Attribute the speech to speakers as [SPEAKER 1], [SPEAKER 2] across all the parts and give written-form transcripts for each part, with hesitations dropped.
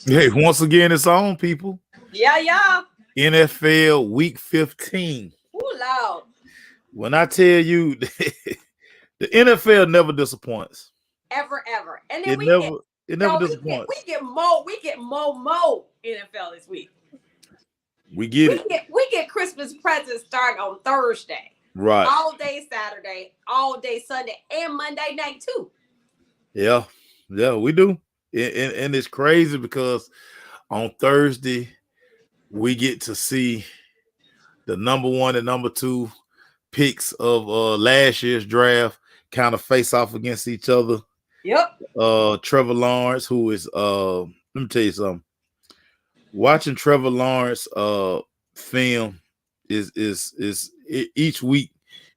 [SPEAKER 1] Hey, once again, it's on, people.
[SPEAKER 2] Yeah, yeah.
[SPEAKER 1] NFL Week 15.
[SPEAKER 2] Ooh, loud.
[SPEAKER 1] When I tell you, the NFL never disappoints.
[SPEAKER 2] Ever. And then
[SPEAKER 1] It
[SPEAKER 2] we get
[SPEAKER 1] never, it never
[SPEAKER 2] no, we
[SPEAKER 1] disappoints.
[SPEAKER 2] get more NFL this week.
[SPEAKER 1] We get it
[SPEAKER 2] We get Christmas presents starting on Thursday.
[SPEAKER 1] right.
[SPEAKER 2] All day Saturday, all day Sunday, and Monday night too.
[SPEAKER 1] Yeah, we do. And it's crazy because on Thursday we get to see the number one and number two picks of last year's draft kind of face off against each other.
[SPEAKER 2] Yep.
[SPEAKER 1] Trevor Lawrence, who is let me tell you something. Watching Trevor Lawrence film each week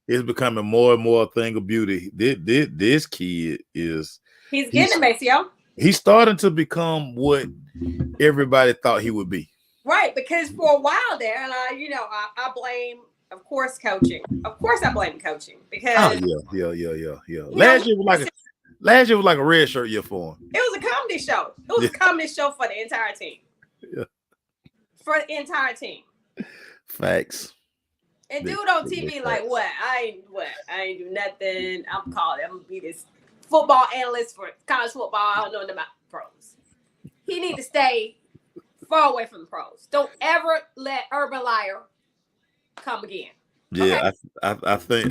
[SPEAKER 1] is becoming more and more a thing of beauty. This kid is
[SPEAKER 2] He's getting it, Maceo.
[SPEAKER 1] He's starting to become what everybody thought he would be.
[SPEAKER 2] Right, because for a while there, and I blame, of course, coaching. Of course, I blame coaching because
[SPEAKER 1] yeah. Last year was like a red shirt year for him.
[SPEAKER 2] It was a comedy show. It was a comedy show for the entire team.
[SPEAKER 1] Yeah.
[SPEAKER 2] For the entire team.
[SPEAKER 1] Facts.
[SPEAKER 2] And dude on TV like, what? I ain't do nothing. I'm gonna be this football analyst for college football. I don't know nothing about pros. He need to stay far away from the pros. Don't ever let Urban Liar come again.
[SPEAKER 1] Yeah, okay?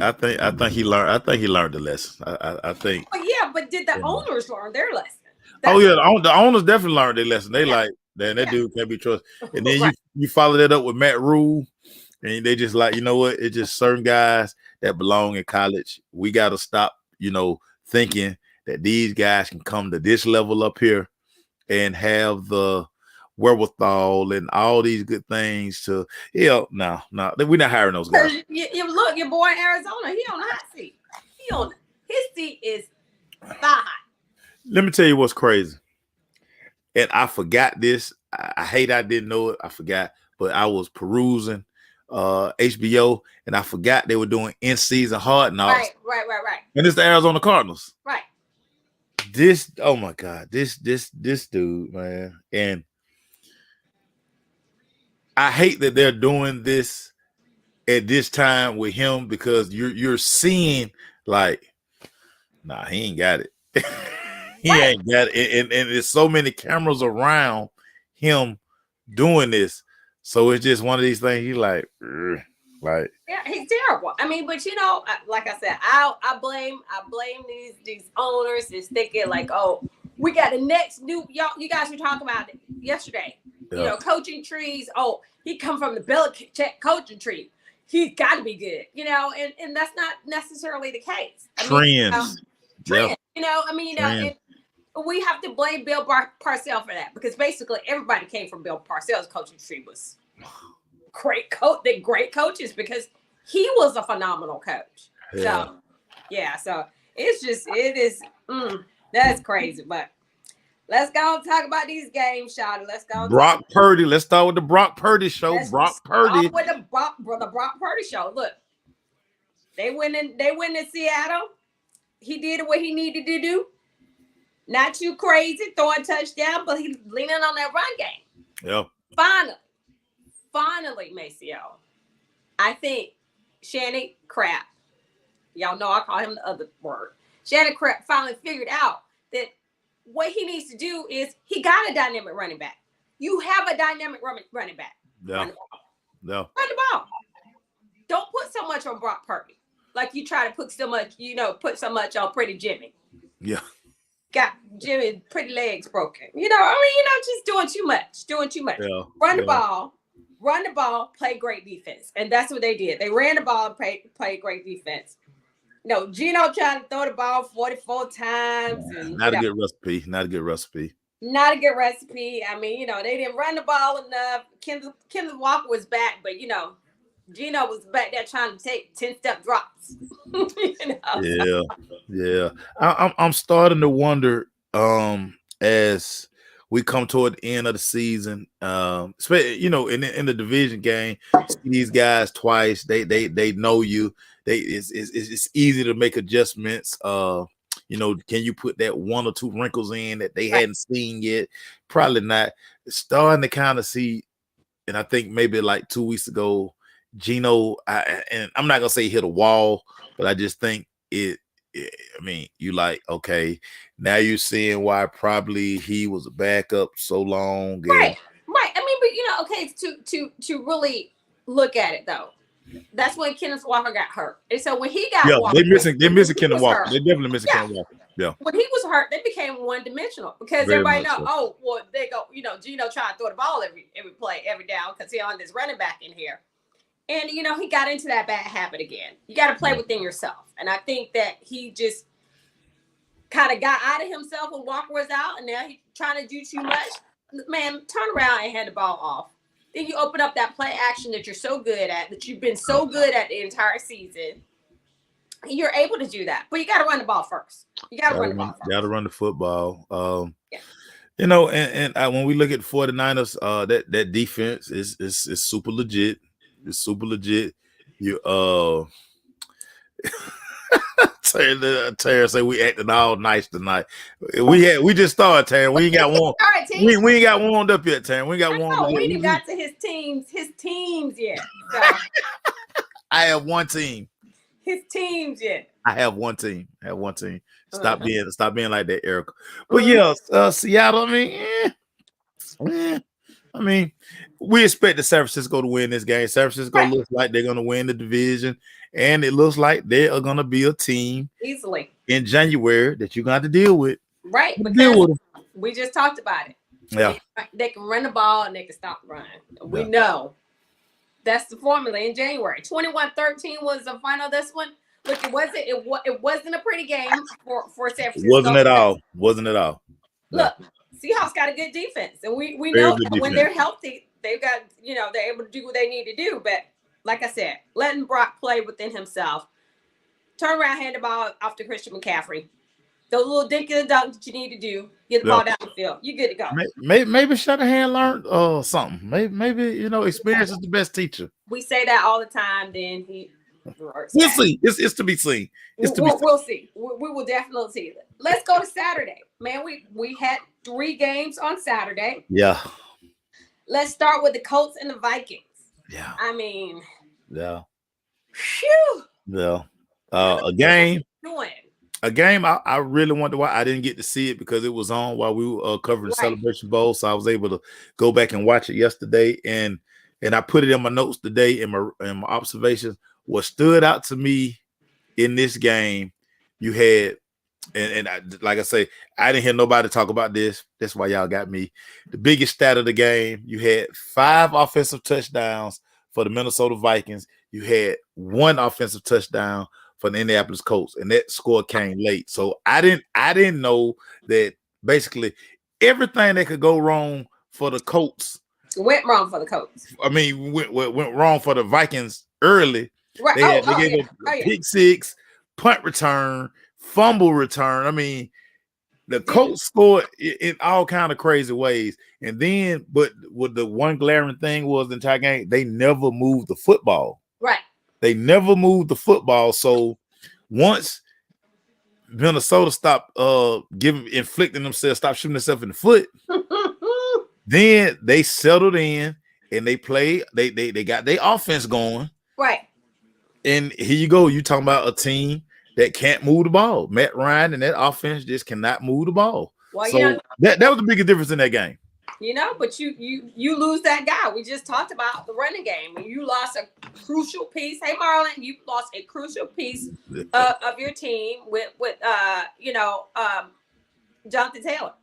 [SPEAKER 1] I think he learned. I think he learned the lesson. I think.
[SPEAKER 2] But yeah, but did the owners learn their lesson?
[SPEAKER 1] The owners definitely learned their lesson. They like, man, that dude can't be trusted. And then you follow that up with Matt Rule, and they just like, you know what? It's just certain guys that belong in college. We got to stop, thinking that these guys can come to this level up here and have the wherewithal and all these good things to no, we're not hiring those guys.
[SPEAKER 2] You look, your boy in Arizona, he on the hot seat. His seat is thigh high.
[SPEAKER 1] Let me tell you what's crazy. And I forgot this. I hate I didn't know it. I forgot, but I was perusing HBO and I forgot they were doing in-season Hard Knocks.
[SPEAKER 2] Right.
[SPEAKER 1] And it's the Arizona Cardinals.
[SPEAKER 2] Right.
[SPEAKER 1] This, oh my God, this dude, man. And I hate that they're doing this at this time with him because you're seeing like, nah, he ain't got it. He ain't got it. And there's so many cameras around him doing this. So it's just one of these things. He's like,
[SPEAKER 2] yeah, he's terrible. I mean, but like I said, I blame these owners is thinking like, oh, we got the next new you guys were talking about it yesterday. Yeah. Coaching trees. Oh, he come from the Belichick coaching tree. He's got to be good. And that's not necessarily the case.
[SPEAKER 1] Trends.
[SPEAKER 2] Trends. We have to blame Bill Parcells for that because basically everybody came from Bill Parcells' coaching tree was great coaches because he was a phenomenal coach. Yeah. So it is that's crazy. But let's go and talk about these games, Shawty. Let's go.
[SPEAKER 1] Brock Purdy. Let's start with the Brock Purdy show. Brock Purdy.
[SPEAKER 2] With the Brock Purdy show. Look, they went in Seattle. He did what he needed to do. Not too crazy, throwing touchdown, but he's leaning on that run game.
[SPEAKER 1] Yeah.
[SPEAKER 2] Finally, Maceo. I think Shannon Crap, y'all know I call him the other word. Shannon Crap finally figured out that what he needs to do is he got a dynamic running back. You have a dynamic running back.
[SPEAKER 1] Yeah.
[SPEAKER 2] Run the ball.
[SPEAKER 1] Yeah.
[SPEAKER 2] Run the ball. Don't put so much on Brock Purdy. Like you try to put so much on Pretty Jimmy.
[SPEAKER 1] Yeah.
[SPEAKER 2] Got Jimmy pretty legs broken. Just doing too much. Yeah. Run the ball, play great defense. And that's what they did. They ran the ball and played great defense. Gino trying to throw the ball 44 times.
[SPEAKER 1] Not a good recipe. Not a good recipe.
[SPEAKER 2] I mean, they didn't run the ball enough. Kenneth Walker was back, but Gino was back there trying to take 10-step drops.
[SPEAKER 1] Yeah. I'm starting to wonder as we come toward the end of the season, especially, in the division game, see these guys twice. They know you. It's easy to make adjustments. can you put that one or two wrinkles in that they hadn't seen yet? Probably not. Starting to kind of see, and I think maybe like 2 weeks ago, Gino, and I'm not gonna say hit a wall, but I just think I mean, you like, okay, now you're seeing why probably he was a backup so long.
[SPEAKER 2] Right. I mean, but okay, to really look at it though, that's when Kenneth Walker got hurt. And so when he got Walker,
[SPEAKER 1] they're missing Kenneth Walker. They're definitely missing Kenneth Walker. Yeah.
[SPEAKER 2] When he was hurt, they became one-dimensional because everybody know, oh, well, they go, Gino trying to throw the ball every play, every down because he on this running back in here. And, he got into that bad habit again. You got to play within yourself. And I think that he just kind of got out of himself when Walker was out, and now he's trying to do too much. Man, turn around and hand the ball off. Then you open up that play action that you're so good at, that you've been so good at the entire season. You're able to do that, but you got to run the ball first. You got to run the ball first.
[SPEAKER 1] Got to run the football. And when we look at 49ers, that defense is super legit. It's super legit. You Terry say we acting all nice tonight. We just started, Terry. We ain't got one. We ain't got warmed up yet, Terry. We ain't got warmed up.
[SPEAKER 2] We ain't got to his teams yet. So.
[SPEAKER 1] I have one team.
[SPEAKER 2] His teams yet.
[SPEAKER 1] I have one team. Stop being like that, Erica. But Seattle. I mean, we expect the San Francisco to win this game. San Francisco looks like they're going to win the division, and it looks like they are going to be a team
[SPEAKER 2] easily
[SPEAKER 1] in January that you're going to have to deal with.
[SPEAKER 2] Right, because we just talked about it.
[SPEAKER 1] Yeah,
[SPEAKER 2] they can run the ball and they can stop the run. We know that's the formula in January. 21-13 was the final. This one, look, it wasn't a pretty game for San Francisco.
[SPEAKER 1] Wasn't at all.
[SPEAKER 2] Look. Seahawks got a good defense, and we know that when they're healthy, they've got, they're able to do what they need to do. But like I said, letting Brock play within himself, turn around, hand the ball off to Christian McCaffrey. Those little dinky dunks that you need to do, get the ball down the field. You good to go.
[SPEAKER 1] Maybe Shanahan learned something. Maybe experience is the best teacher.
[SPEAKER 2] We say that all the time. Then he.
[SPEAKER 1] We'll see. It's to be seen.
[SPEAKER 2] We'll see. We will definitely see. Let's go to Saturday, man. We had 3 games on Saturday.
[SPEAKER 1] Yeah.
[SPEAKER 2] Let's start with the Colts and the Vikings.
[SPEAKER 1] Yeah.
[SPEAKER 2] I mean.
[SPEAKER 1] Yeah.
[SPEAKER 2] Phew.
[SPEAKER 1] Yeah. A game. I really wanted to watch. I didn't get to see it because it was on while we were covering the Celebration Bowl, so I was able to go back and watch it yesterday, and I put it in my notes today in my observations. What stood out to me in this game, you had, and like I say, I didn't hear nobody talk about this. That's why y'all got me. The biggest stat of the game, you had 5 offensive touchdowns for the Minnesota Vikings. You had 1 offensive touchdown for the Indianapolis Colts, and that score came late. So I didn't know that basically everything that could go wrong for the Colts
[SPEAKER 2] went wrong for the Colts.
[SPEAKER 1] I mean, went wrong for the Vikings early.
[SPEAKER 2] Right.
[SPEAKER 1] They gave a pick 6, punt return, fumble return. I mean, the Colts scored in all kind of crazy ways. And then, but what the one glaring thing was the entire game, they never moved the football.
[SPEAKER 2] Right.
[SPEAKER 1] They never moved the football. So once Minnesota stopped inflicting themselves, stopped shooting themselves in the foot, then they settled in and they played. They got their offense going.
[SPEAKER 2] Right.
[SPEAKER 1] And here you go. You talking about a team that can't move the ball. Matt Ryan and that offense just cannot move the ball. Well, so that was the biggest difference in that game.
[SPEAKER 2] But you lose that guy. We just talked about the running game. You lost a crucial piece. Hey, Marlon, you lost a crucial piece of your team with Jonathan Taylor.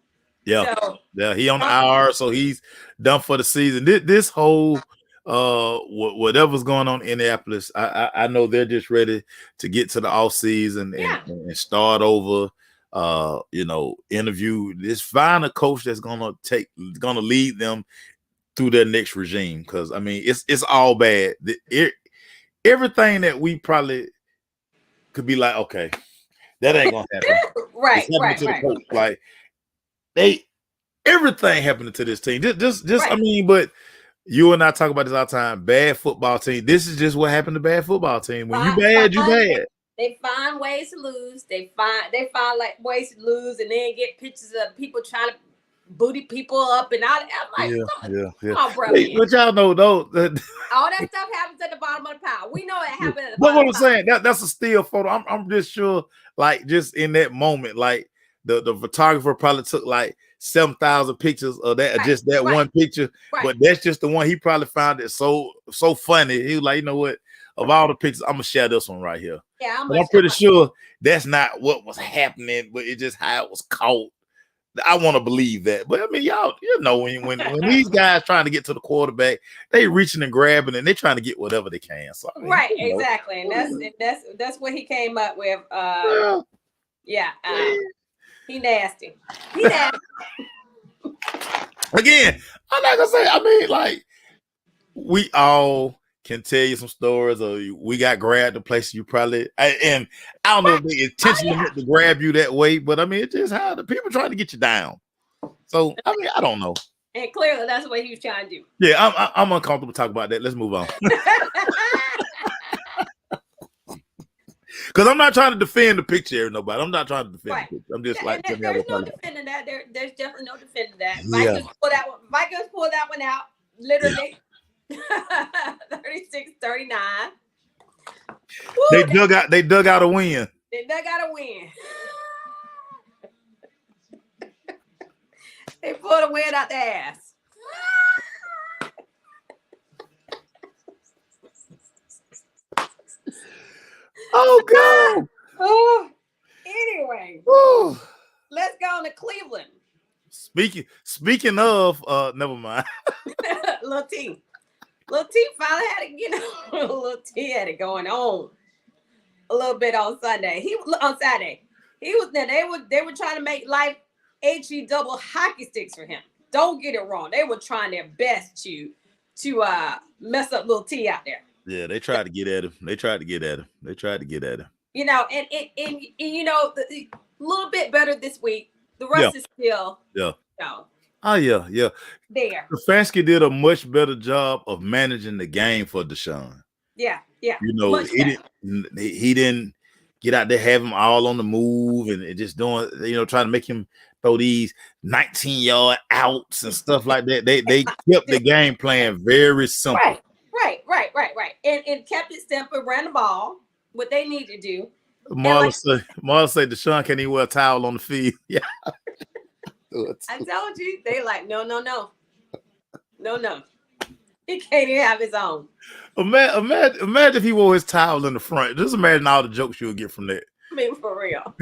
[SPEAKER 1] Yeah, he on the IR, so he's done for the season. This whole whatever's going on in Indianapolis, I know they're just ready to get to the off season and start over. Interview find a coach that's gonna lead them through their next regime, because I mean it's all bad. Everything that we probably could be like, okay, that ain't gonna happen.
[SPEAKER 2] right.
[SPEAKER 1] Coach. Like everything happening to this team. Just right. I mean, but you and I talk about this all the time. Bad football team. This is just what happened to bad football team. When you bad, you bad.
[SPEAKER 2] They find ways to lose. They find like ways to lose, and then get pictures of people trying to booty people up and all. I'm like, come on, bro,
[SPEAKER 1] Hey, but y'all know though,
[SPEAKER 2] all that stuff happens at the bottom of the pile. We know it happened at the
[SPEAKER 1] but
[SPEAKER 2] bottom.
[SPEAKER 1] what I'm saying, that's a still photo. I'm just sure, like, just in that moment, like the photographer probably took like 7,000 pictures of that, just that one picture. But that's just the one he probably found it so funny. He was like, you know what? Of all the pictures, I'm gonna share this one right here.
[SPEAKER 2] Yeah,
[SPEAKER 1] I'm pretty sure that's not what was happening, but it's just how it was caught. I want to believe that, but I mean, y'all, you know, when these guys trying to get to the quarterback, they reaching and grabbing, and they trying to get whatever they can. So I mean,
[SPEAKER 2] exactly, and that's what he came up with. He nasty. He nasty.
[SPEAKER 1] Again, I'm not gonna say. I mean, like, we all can tell you some stories, or we got grabbed the place you probably, and I don't know if they intentionally meant to grab you that way, but I mean, it's just how the people trying to get you down. So I mean, I don't know.
[SPEAKER 2] And clearly, that's what he was trying to do.
[SPEAKER 1] Yeah, I'm uncomfortable talking about that. Let's move on. Because I'm not trying to defend the picture, nobody. I'm not trying to defend the picture. I'm just like,
[SPEAKER 2] there's no defending that. There's definitely no defending that. Vikings pull that one. Vikings pull that one out. Literally, 36-39.
[SPEAKER 1] They dug out a win.
[SPEAKER 2] They dug out a win. They pulled a win out their ass.
[SPEAKER 1] Oh God.
[SPEAKER 2] Oh, anyway.
[SPEAKER 1] Ooh.
[SPEAKER 2] Let's go to Cleveland.
[SPEAKER 1] Speaking of, never mind.
[SPEAKER 2] Lil T finally had it, Lil T had it going on a little bit on Sunday. He was there. They were trying to make life HE double hockey sticks for him. Don't get it wrong. They were trying their best to mess up Lil T out there.
[SPEAKER 1] Yeah, they tried to get at him.
[SPEAKER 2] You know, and you know, a little bit better this week. The rest is still
[SPEAKER 1] Oh yeah.
[SPEAKER 2] There.
[SPEAKER 1] Stefanski did a much better job of managing the game for Deshaun.
[SPEAKER 2] Yeah.
[SPEAKER 1] You know, he didn't get out there, have him all on the move and just doing, trying to make him throw these 19-yard outs and stuff like that. They kept the game plan very simple.
[SPEAKER 2] Right. And kept it simple, ran the ball, what they need to do.
[SPEAKER 1] Marla say Deshaun can't even wear a towel on the field. Yeah.
[SPEAKER 2] I told you, they like, no. He can't even have his own.
[SPEAKER 1] Imagine if he wore his towel in the front. Just imagine all the jokes you'll get from that.
[SPEAKER 2] I mean, for real.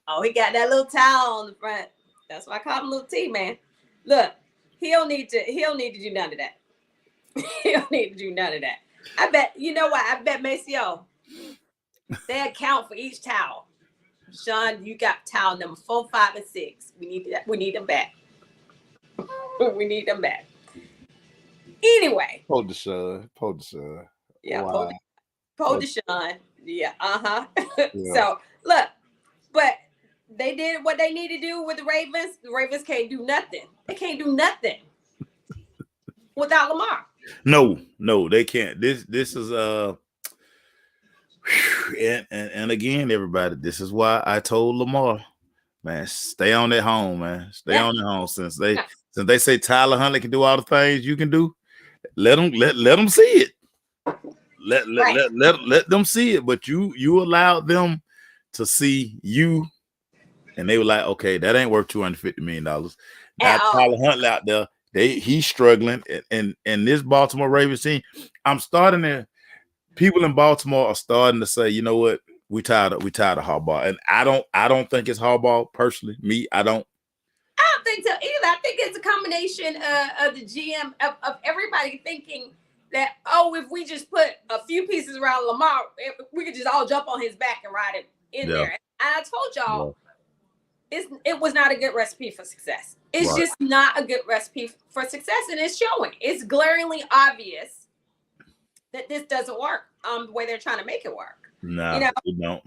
[SPEAKER 2] Oh, he got that little towel on the front. That's why I call him Little T, man. Look, he don't need to do none of that. He don't need to do none of that. I bet, you know what? I bet Maceo, they account for each towel. Sean, you got towel number 4, 5, and 6. We need them back. We need them back. Anyway.
[SPEAKER 1] Poor Deshaun.
[SPEAKER 2] Yeah,
[SPEAKER 1] wow.
[SPEAKER 2] Poor Deshaun. Yeah, Yeah. So look, but they did what they need to do with the Ravens. The Ravens can't do nothing. They can't do nothing without Lamar.
[SPEAKER 1] No, they can't. This is and again, everybody, this is why I told Lamar, man, stay on that home, man. Stay on that home. Since they say Tyler Huntley can do all the things you can do, let them see it. Let them see it. But you allowed them to see you, and they were like, okay, that ain't worth $250 million. Now Tyler Huntley out there, he's struggling, and this Baltimore Ravens team, people in Baltimore are starting to say, you know what, we tired of Harbaugh, and I don't think it's Harbaugh personally. I don't
[SPEAKER 2] think so either. I think it's a combination of the GM of everybody thinking that, if we just put a few pieces around Lamar, we could just all jump on his back and ride him in there. And I told y'all, it was not a good recipe for success. It's just not a good recipe for success, and it's showing. It's glaringly obvious that this doesn't work the way they're trying to make it work.
[SPEAKER 1] No, it don't.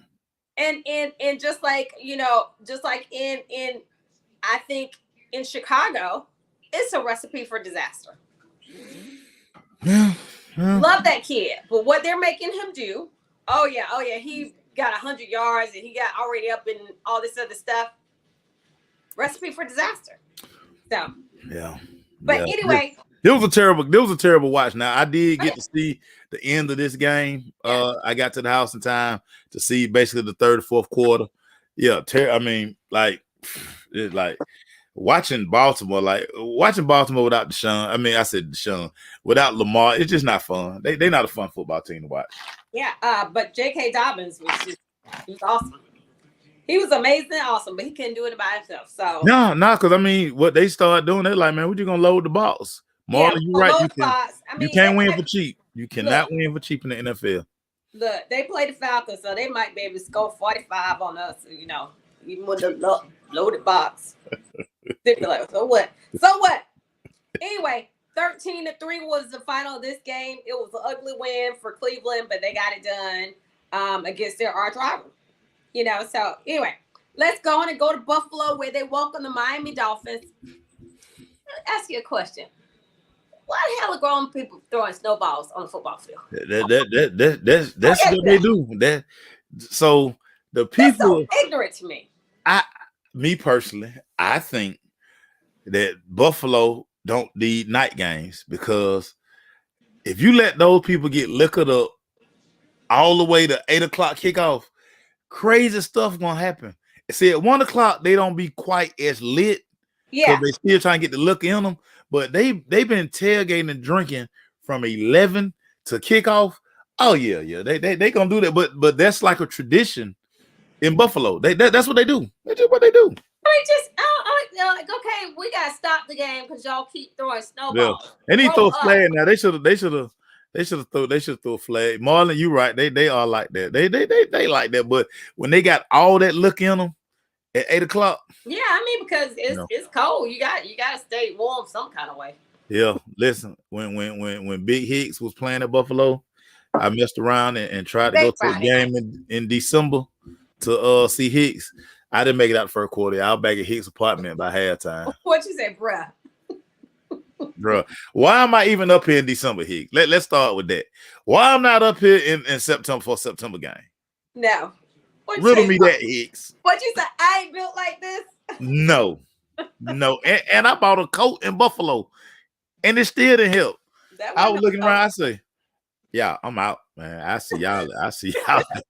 [SPEAKER 2] And just like in I think in Chicago, it's a recipe for disaster.
[SPEAKER 1] Yeah.
[SPEAKER 2] Love that kid, but what they're making him do, Oh yeah. He got 100 yards and he got already up in all this other stuff. Recipe for disaster. So
[SPEAKER 1] yeah.
[SPEAKER 2] but anyway,
[SPEAKER 1] it was a terrible watch. Now I did get to see the end of this game. I got to the house in time to see basically the third, fourth quarter. Yeah, I mean, like, it's like watching Baltimore without Deshaun. I mean, I said Deshaun without Lamar. It's just not fun. They're not a fun football team to watch.
[SPEAKER 2] Yeah, but J.K. Dobbins was awesome. He was amazing, awesome, but he couldn't do it by himself. So
[SPEAKER 1] no, because I mean, what they started doing, they're like, man, what you gonna load the box? Marlon, you're right. You can't win for cheap. You cannot win for cheap in the NFL.
[SPEAKER 2] Look, they play the Falcons, so they might be able to score 45 on us. You know, even with the loaded box. So what? Anyway, 13-3 was the final of this game. It was an ugly win for Cleveland, but they got it done against their arch rival. You know, so anyway, let's go on and go to Buffalo where they welcome the Miami Dolphins. Let me ask you a question. Why the hell are grown people throwing snowballs on the football field?
[SPEAKER 1] That's what they do. So the people
[SPEAKER 2] that's so ignorant to me.
[SPEAKER 1] Me personally, I think that Buffalo don't need night games because if you let those people get liquored up all the way to 8 o'clock kickoff, crazy stuff gonna happen. See, at 1 o'clock they don't be quite as lit.
[SPEAKER 2] Yeah,
[SPEAKER 1] they still trying to get the look in them, but they've been tailgating and drinking from 11 to kickoff. Oh yeah, they gonna do that. But that's like a tradition in Buffalo. That's what they do. That's just what they do.
[SPEAKER 2] Like, okay, we gotta stop the game because y'all keep throwing snowballs.
[SPEAKER 1] Yeah. And he throw a flag now. They should throw a flag. Marlon, you right. They are like that. They like that. But when they got all that look in them at 8 o'clock.
[SPEAKER 2] Yeah, I mean because it's cold. You gotta stay warm some kind of way.
[SPEAKER 1] Yeah, listen. When Big Hicks was playing at Buffalo, I messed around and tried to go to a game in December to see Hicks. I didn't make it out the first quarter. I was back at Hicks' apartment by halftime.
[SPEAKER 2] What you say, bruh?
[SPEAKER 1] Bruh, why am I even up here in December, Hicks? Let's start with that. Why I'm not up here in September for a September game?
[SPEAKER 2] No.
[SPEAKER 1] Riddle me that, Hicks.
[SPEAKER 2] What you say? I ain't built like this?
[SPEAKER 1] No. And I bought a coat in Buffalo, and it still didn't help. I was looking around. I say, yeah, I'm out, man. I see y'all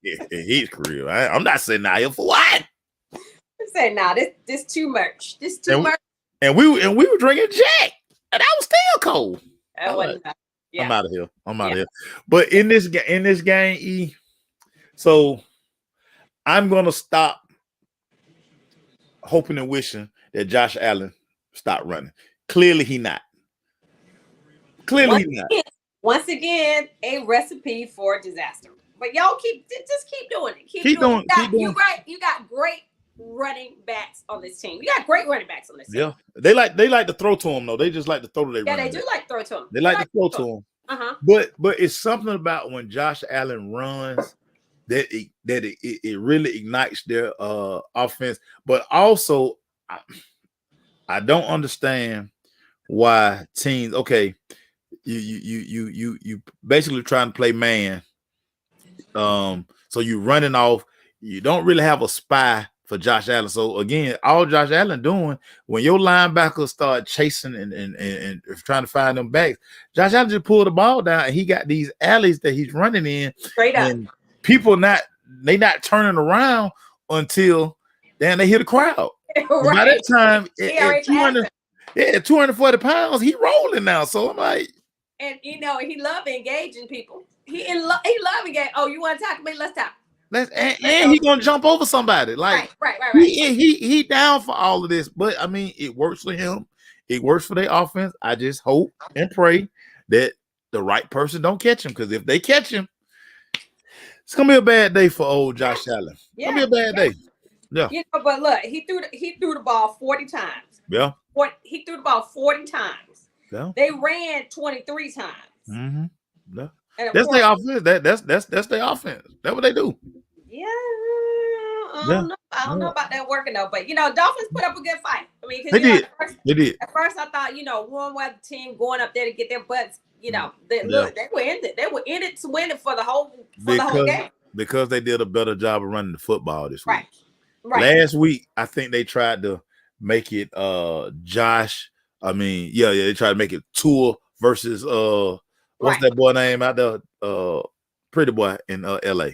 [SPEAKER 1] in Hicks' career. I'm not sitting out here for what?
[SPEAKER 2] I said, nah, this too much. This too much.
[SPEAKER 1] And we were drinking Jack, and I was still cold.
[SPEAKER 2] Yeah.
[SPEAKER 1] I'm out of here. I'm out of here. But in this game, E, so I'm gonna stop hoping and wishing that Josh Allen stop running. Clearly, he not.
[SPEAKER 2] Once again, a recipe for disaster. But y'all keep doing it. Keep doing it. You're right. You got great running backs on this team. You got great running backs on this team.
[SPEAKER 1] Yeah, they like to throw to him though. They just like to throw to their
[SPEAKER 2] they do like to throw to him.
[SPEAKER 1] They like to throw to him. But it's something about when Josh Allen runs that it really ignites their offense. But also, I don't understand why teams. Okay, you basically trying to play man. So you running off. You don't really have a spy for Josh Allen. So again, all Josh Allen doing when your linebackers start chasing and trying to find them backs, Josh Allen just pulled the ball down and he got these alleys that he's running in.
[SPEAKER 2] Straight up.
[SPEAKER 1] And people not turning around until then they hit the crowd. Right. By that time, at 240 pounds, he rolling now. So I'm like,
[SPEAKER 2] and he love engaging people. He love engaging. Oh, you want to talk to me? Let's talk.
[SPEAKER 1] And he gonna jump over somebody. Like
[SPEAKER 2] right.
[SPEAKER 1] He down for all of this, but I mean it works for him. It works for their offense. I just hope and pray that the right person don't catch him, because if they catch him, it's gonna be a bad day for old Josh Allen. It's gonna be a bad day. Yeah.
[SPEAKER 2] But look, he threw the ball 40 times.
[SPEAKER 1] Yeah.
[SPEAKER 2] He threw the ball 40 times.
[SPEAKER 1] Yeah.
[SPEAKER 2] They ran 23 times.
[SPEAKER 1] Mm-hmm. Yeah. That's their offense. That's their offense. That's what they do.
[SPEAKER 2] Yeah, I don't know about that working though, but Dolphins put up a good fight. I mean,
[SPEAKER 1] they did.
[SPEAKER 2] At first, I thought warm weather team going up there to get their butts. They were in it. They were in it to win it for the whole game.
[SPEAKER 1] because they did a better job of running the football this
[SPEAKER 2] Right.
[SPEAKER 1] week.
[SPEAKER 2] Right.
[SPEAKER 1] Last week, I think they tried to make it Josh. I mean, yeah, they tried to make it Tua versus what's that boy name out there? Pretty boy in LA.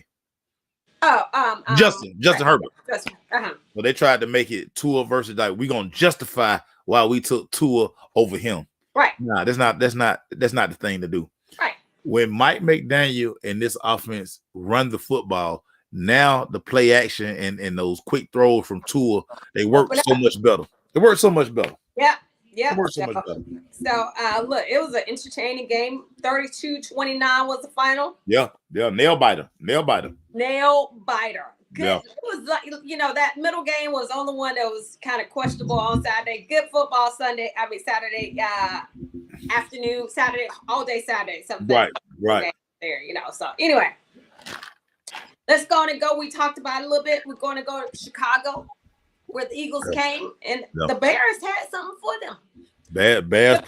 [SPEAKER 2] Oh,
[SPEAKER 1] Justin Herbert.
[SPEAKER 2] Justin.
[SPEAKER 1] But they tried to make it Tua versus like we're gonna justify why we took Tua over him.
[SPEAKER 2] Right.
[SPEAKER 1] Nah, that's not the thing to do.
[SPEAKER 2] Right.
[SPEAKER 1] When Mike McDaniel and this offense run the football, now the play action and those quick throws from Tua, they work so much better. It works so much better.
[SPEAKER 2] Yeah. Yeah.
[SPEAKER 1] It works so much better.
[SPEAKER 2] So look, it was an entertaining game. 32-29 was the final.
[SPEAKER 1] Yeah, nail biter.
[SPEAKER 2] Good. Yeah. It was like, that middle game was the only one that was kind of questionable on Saturday. Good football Saturday afternoon, Saturday, all day Saturday. Something
[SPEAKER 1] right
[SPEAKER 2] there, So anyway, let's go. We talked about it a little bit. We're going to go to Chicago, where the Eagles came, and the Bears had something for them.
[SPEAKER 1] The Bears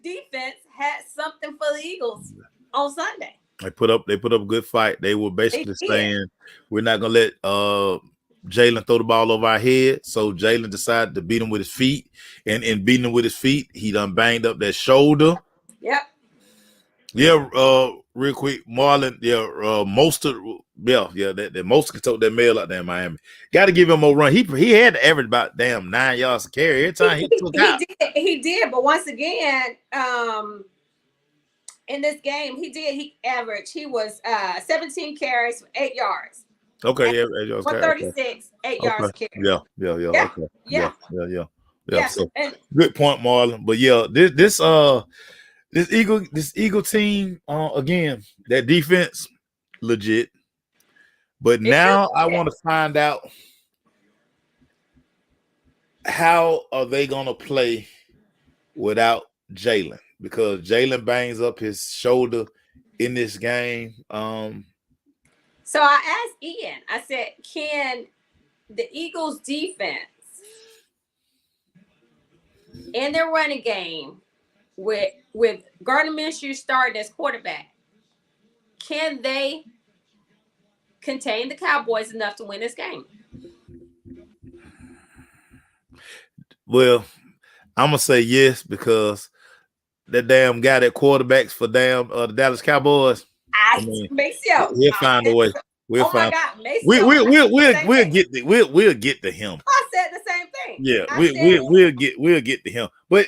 [SPEAKER 2] defense had something for the Eagles on Sunday.
[SPEAKER 1] They put up a good fight. They were basically saying we're not gonna let Jalen throw the ball over our head. So Jalen decided to beat him with his feet, and in beating him with his feet, he done banged up that shoulder.
[SPEAKER 2] Yep.
[SPEAKER 1] Yeah. Real quick, Marlon. Yeah. Mostert. Yeah. That Mostert can tote that mail out there in Miami. Got to give him a run. He had to average about 9 yards to carry every time he took out.
[SPEAKER 2] He did, but once again, in this game, he averaged. He was 17 carries for 8 yards.
[SPEAKER 1] Okay, 8 yards.
[SPEAKER 2] 136, 8 yards carry.
[SPEAKER 1] Yeah.
[SPEAKER 2] Okay.
[SPEAKER 1] Yeah. So, good point, Marlon. But yeah, this Eagle team, again, that defense, legit. But now I want to find out how are they gonna play without Jalen, because Jalen bangs up his shoulder in this game.
[SPEAKER 2] So I asked Ian, I said, can the Eagles defense in their running game with Gardner Minshew starting as quarterback, can they contain the Cowboys enough to win this game?
[SPEAKER 1] Well, I'm gonna say yes, because that damn guy that quarterbacks for the Dallas Cowboys. We'll find a way. We'll find. We'll get to him.
[SPEAKER 2] I said the same thing.
[SPEAKER 1] Yeah, we'll get to him. But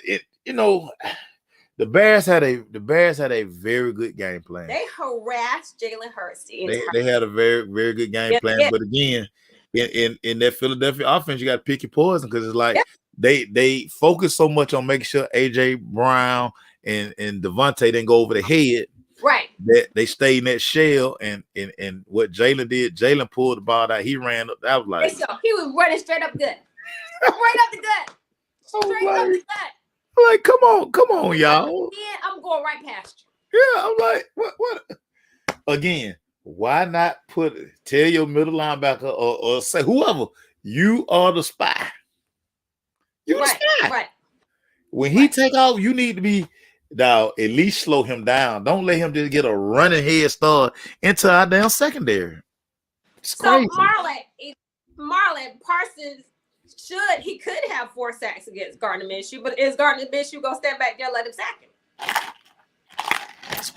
[SPEAKER 1] the Bears had a very good game plan.
[SPEAKER 2] They harassed Jalen Hurts.
[SPEAKER 1] They had a very, very good game plan. But again, in that Philadelphia offense, you got to pick your poison, because it's like they focus so much on making sure AJ Brown and Devontae didn't go over the head.
[SPEAKER 2] Right.
[SPEAKER 1] That they stayed in that shell, and what Jalen did, Jalen pulled the ball out. He ran up. I was like,
[SPEAKER 2] he was running straight up the gut. Straight up the gut. Straight up the gut.
[SPEAKER 1] Like, come on, y'all.
[SPEAKER 2] Yeah, I'm going right past
[SPEAKER 1] you. Yeah, I'm like, what? Again, why not tell your middle linebacker or say whoever, you are the spy. You're the spy.
[SPEAKER 2] Right.
[SPEAKER 1] When he take off, you need to be now at least slow him down. Don't let him just get a running head start into our damn secondary. It's crazy.
[SPEAKER 2] So Marlon Parsons he could have 4 sacks against Gardner Minshew, but is Gardner Minshew gonna stand back there and let him sack him?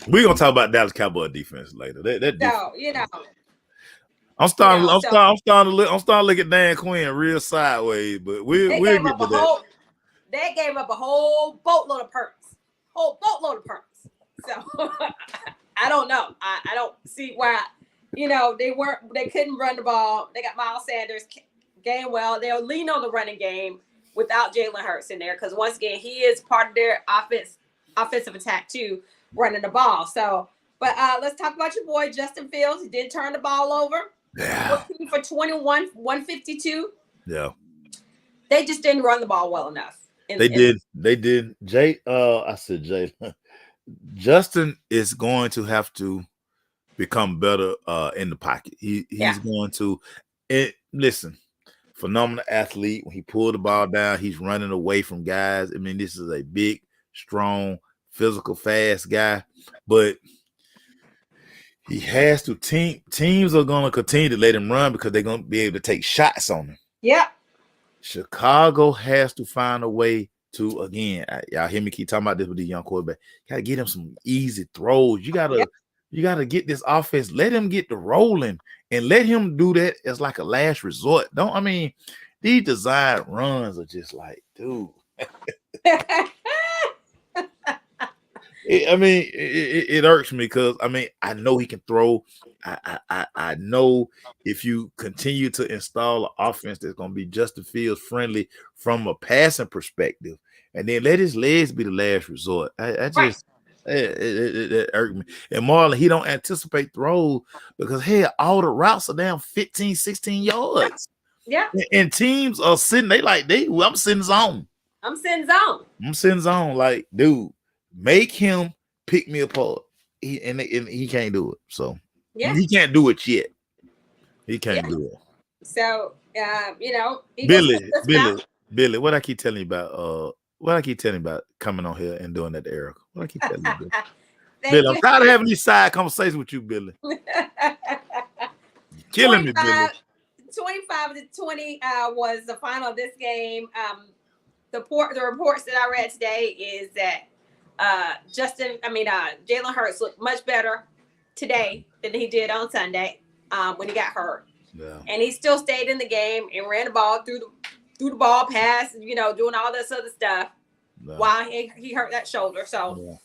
[SPEAKER 1] We're gonna talk about Dallas Cowboy defense later. I'm starting to look at Dan Quinn real sideways, but we'll get to that.
[SPEAKER 2] They gave up a whole boatload of perks. So I don't know. I don't see why. They couldn't run the ball. They got Miles Sanders, Gainwell. They'll lean on the running game without Jalen Hurts in there, because once again, he is part of their offensive attack too, running the ball. So, but let's talk about your boy Justin Fields. He did turn the ball over.
[SPEAKER 1] Yeah.
[SPEAKER 2] 14 for 21, 152.
[SPEAKER 1] Yeah.
[SPEAKER 2] They just didn't run the ball well enough.
[SPEAKER 1] They did. I said Jay. Justin is going to have to become better in the pocket. He's going to listen. Phenomenal athlete. When he pulled the ball down, he's running away from guys. I mean, this is a big, strong, physical, fast guy. But He has to. Teams are going to continue to let him run because they're going to be able to take shots on him.
[SPEAKER 2] Yep.
[SPEAKER 1] Chicago has to find a way to, again, y'all hear me keep talking about this with the young quarterback. Got to get him some easy throws. You gotta get this offense. Let him get the rolling and let him do that as like a last resort. These design runs are just like, dude. It irks me because I know he can throw. I know if you continue to install an offense that's going to be Justin Fields friendly from a passing perspective, and then let his legs be the last resort. It irked me. And Marlon, he don't anticipate throws because all the routes are down 15, 16 yards.
[SPEAKER 2] Yeah.
[SPEAKER 1] And teams are sitting. I'm sitting zone.
[SPEAKER 2] I'm sitting zone.
[SPEAKER 1] Like, dude. Make him pick me apart. He can't do it. So he can't do it yet. He can't do it.
[SPEAKER 2] So
[SPEAKER 1] Billy, what I keep telling you about coming on here and doing that to Erica. What I keep telling you, Billy. I'm tired of having these side conversations with you, Billy. You're killing me, Billy.
[SPEAKER 2] 25-20 was the final of this game. The reports that I read today is that Jalen Hurts looked much better today than he did on Sunday when he got hurt.
[SPEAKER 1] Yeah.
[SPEAKER 2] And he still stayed in the game and ran the ball through the ball pass, doing all this other stuff while he hurt that shoulder. So,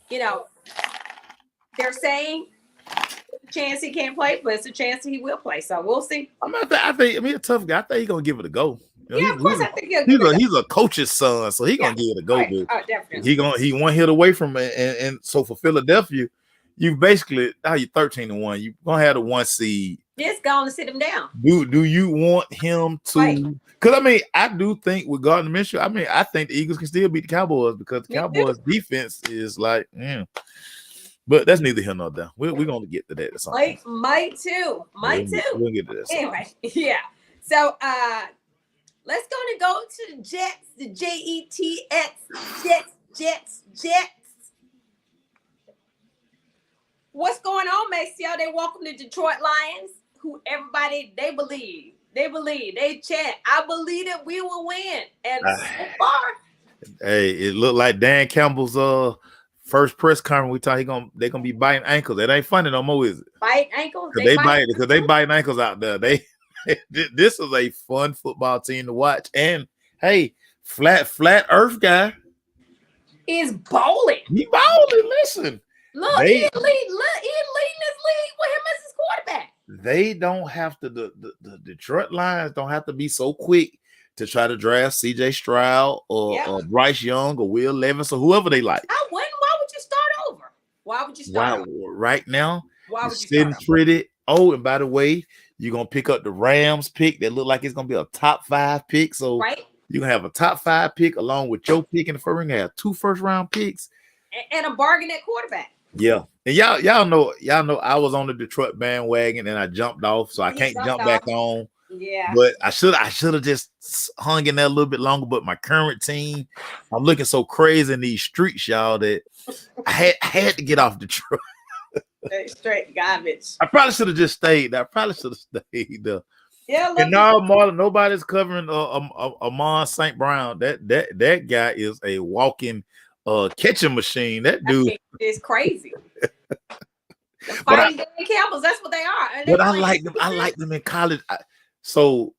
[SPEAKER 2] they're saying chance he can't play, but it's a chance he will play. So we'll see.
[SPEAKER 1] I think a tough guy. I think he's gonna give it a go.
[SPEAKER 2] Of course, I think
[SPEAKER 1] he's a coach's son, so he's gonna give it a go.
[SPEAKER 2] Right. Oh, definitely.
[SPEAKER 1] He one hit away from it, and so for Philadelphia, you basically you're 13-1. You're gonna have the 1 seed.
[SPEAKER 2] Just going to sit him down.
[SPEAKER 1] Do you want him to? Because I do think with Gardner Minshew, I think the Eagles can still beat the Cowboys because the Cowboys defense is like, but that's neither here nor there. We're gonna get to that.
[SPEAKER 2] Might too.
[SPEAKER 1] We'll get to that.
[SPEAKER 2] Anyway, yeah. So let's go to the Jets, the Jets. What's going on, Maceo? They welcome the Detroit Lions, who everybody they believe, they chant, I believe that we will win. And so far,
[SPEAKER 1] it looked like Dan Campbell's first press conference. We thought they're gonna be biting ankles. That ain't funny no more, is it?
[SPEAKER 2] Bite ankles?
[SPEAKER 1] Because they biting ankles out there. This is a fun football team to watch. And hey, flat Earth guy
[SPEAKER 2] is bowling.
[SPEAKER 1] He bowling. Listen,
[SPEAKER 2] look, he leading this league with him as his quarterback.
[SPEAKER 1] They don't have to. The Detroit Lions don't have to be so quick to try to draft C.J. Stroud or Bryce Young or Will Levis or whoever they like.
[SPEAKER 2] Why would you start over? Why would you start over?
[SPEAKER 1] Right now?
[SPEAKER 2] Why would you
[SPEAKER 1] sitting pretty? Oh, and by the way, you're gonna pick up the Rams pick that look like it's gonna be a top 5 pick. So you're gonna have a top 5 pick along with your pick in the first. You're gonna have 2 first-round picks
[SPEAKER 2] and a bargain at quarterback.
[SPEAKER 1] Yeah, and y'all know I was on the Detroit bandwagon and I jumped off, so I can't jump back on.
[SPEAKER 2] Yeah,
[SPEAKER 1] but I should have just hung in there a little bit longer. But my current team, I'm looking so crazy in these streets, y'all, that I had to get off Detroit.
[SPEAKER 2] Straight garbage.
[SPEAKER 1] I probably should have just stayed. Yeah, and now, Marlon, nobody's covering Amon St. Brown. That guy is a walking catching machine. That dude
[SPEAKER 2] is crazy. Fighting Dan Campbells, that's what they are.
[SPEAKER 1] But I like them. I like them in college. So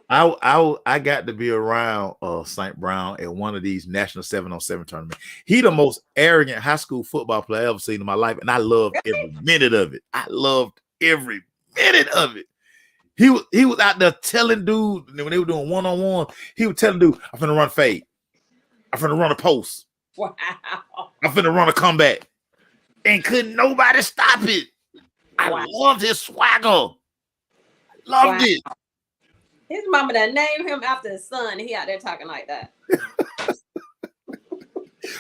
[SPEAKER 1] I got to be around St. Brown at one of these national 7-on-7 tournaments. He the most arrogant high school football player I ever seen in my life, and I loved every minute of it. He was out there telling dude when they were doing one-on-one, he was telling dude, I'm finna run fade. I'm finna run a post.
[SPEAKER 2] Wow.
[SPEAKER 1] I'm finna run a comeback. And couldn't nobody stop it. I loved his swagger. Loved it.
[SPEAKER 2] His mama done named him after his son. He out there talking like that.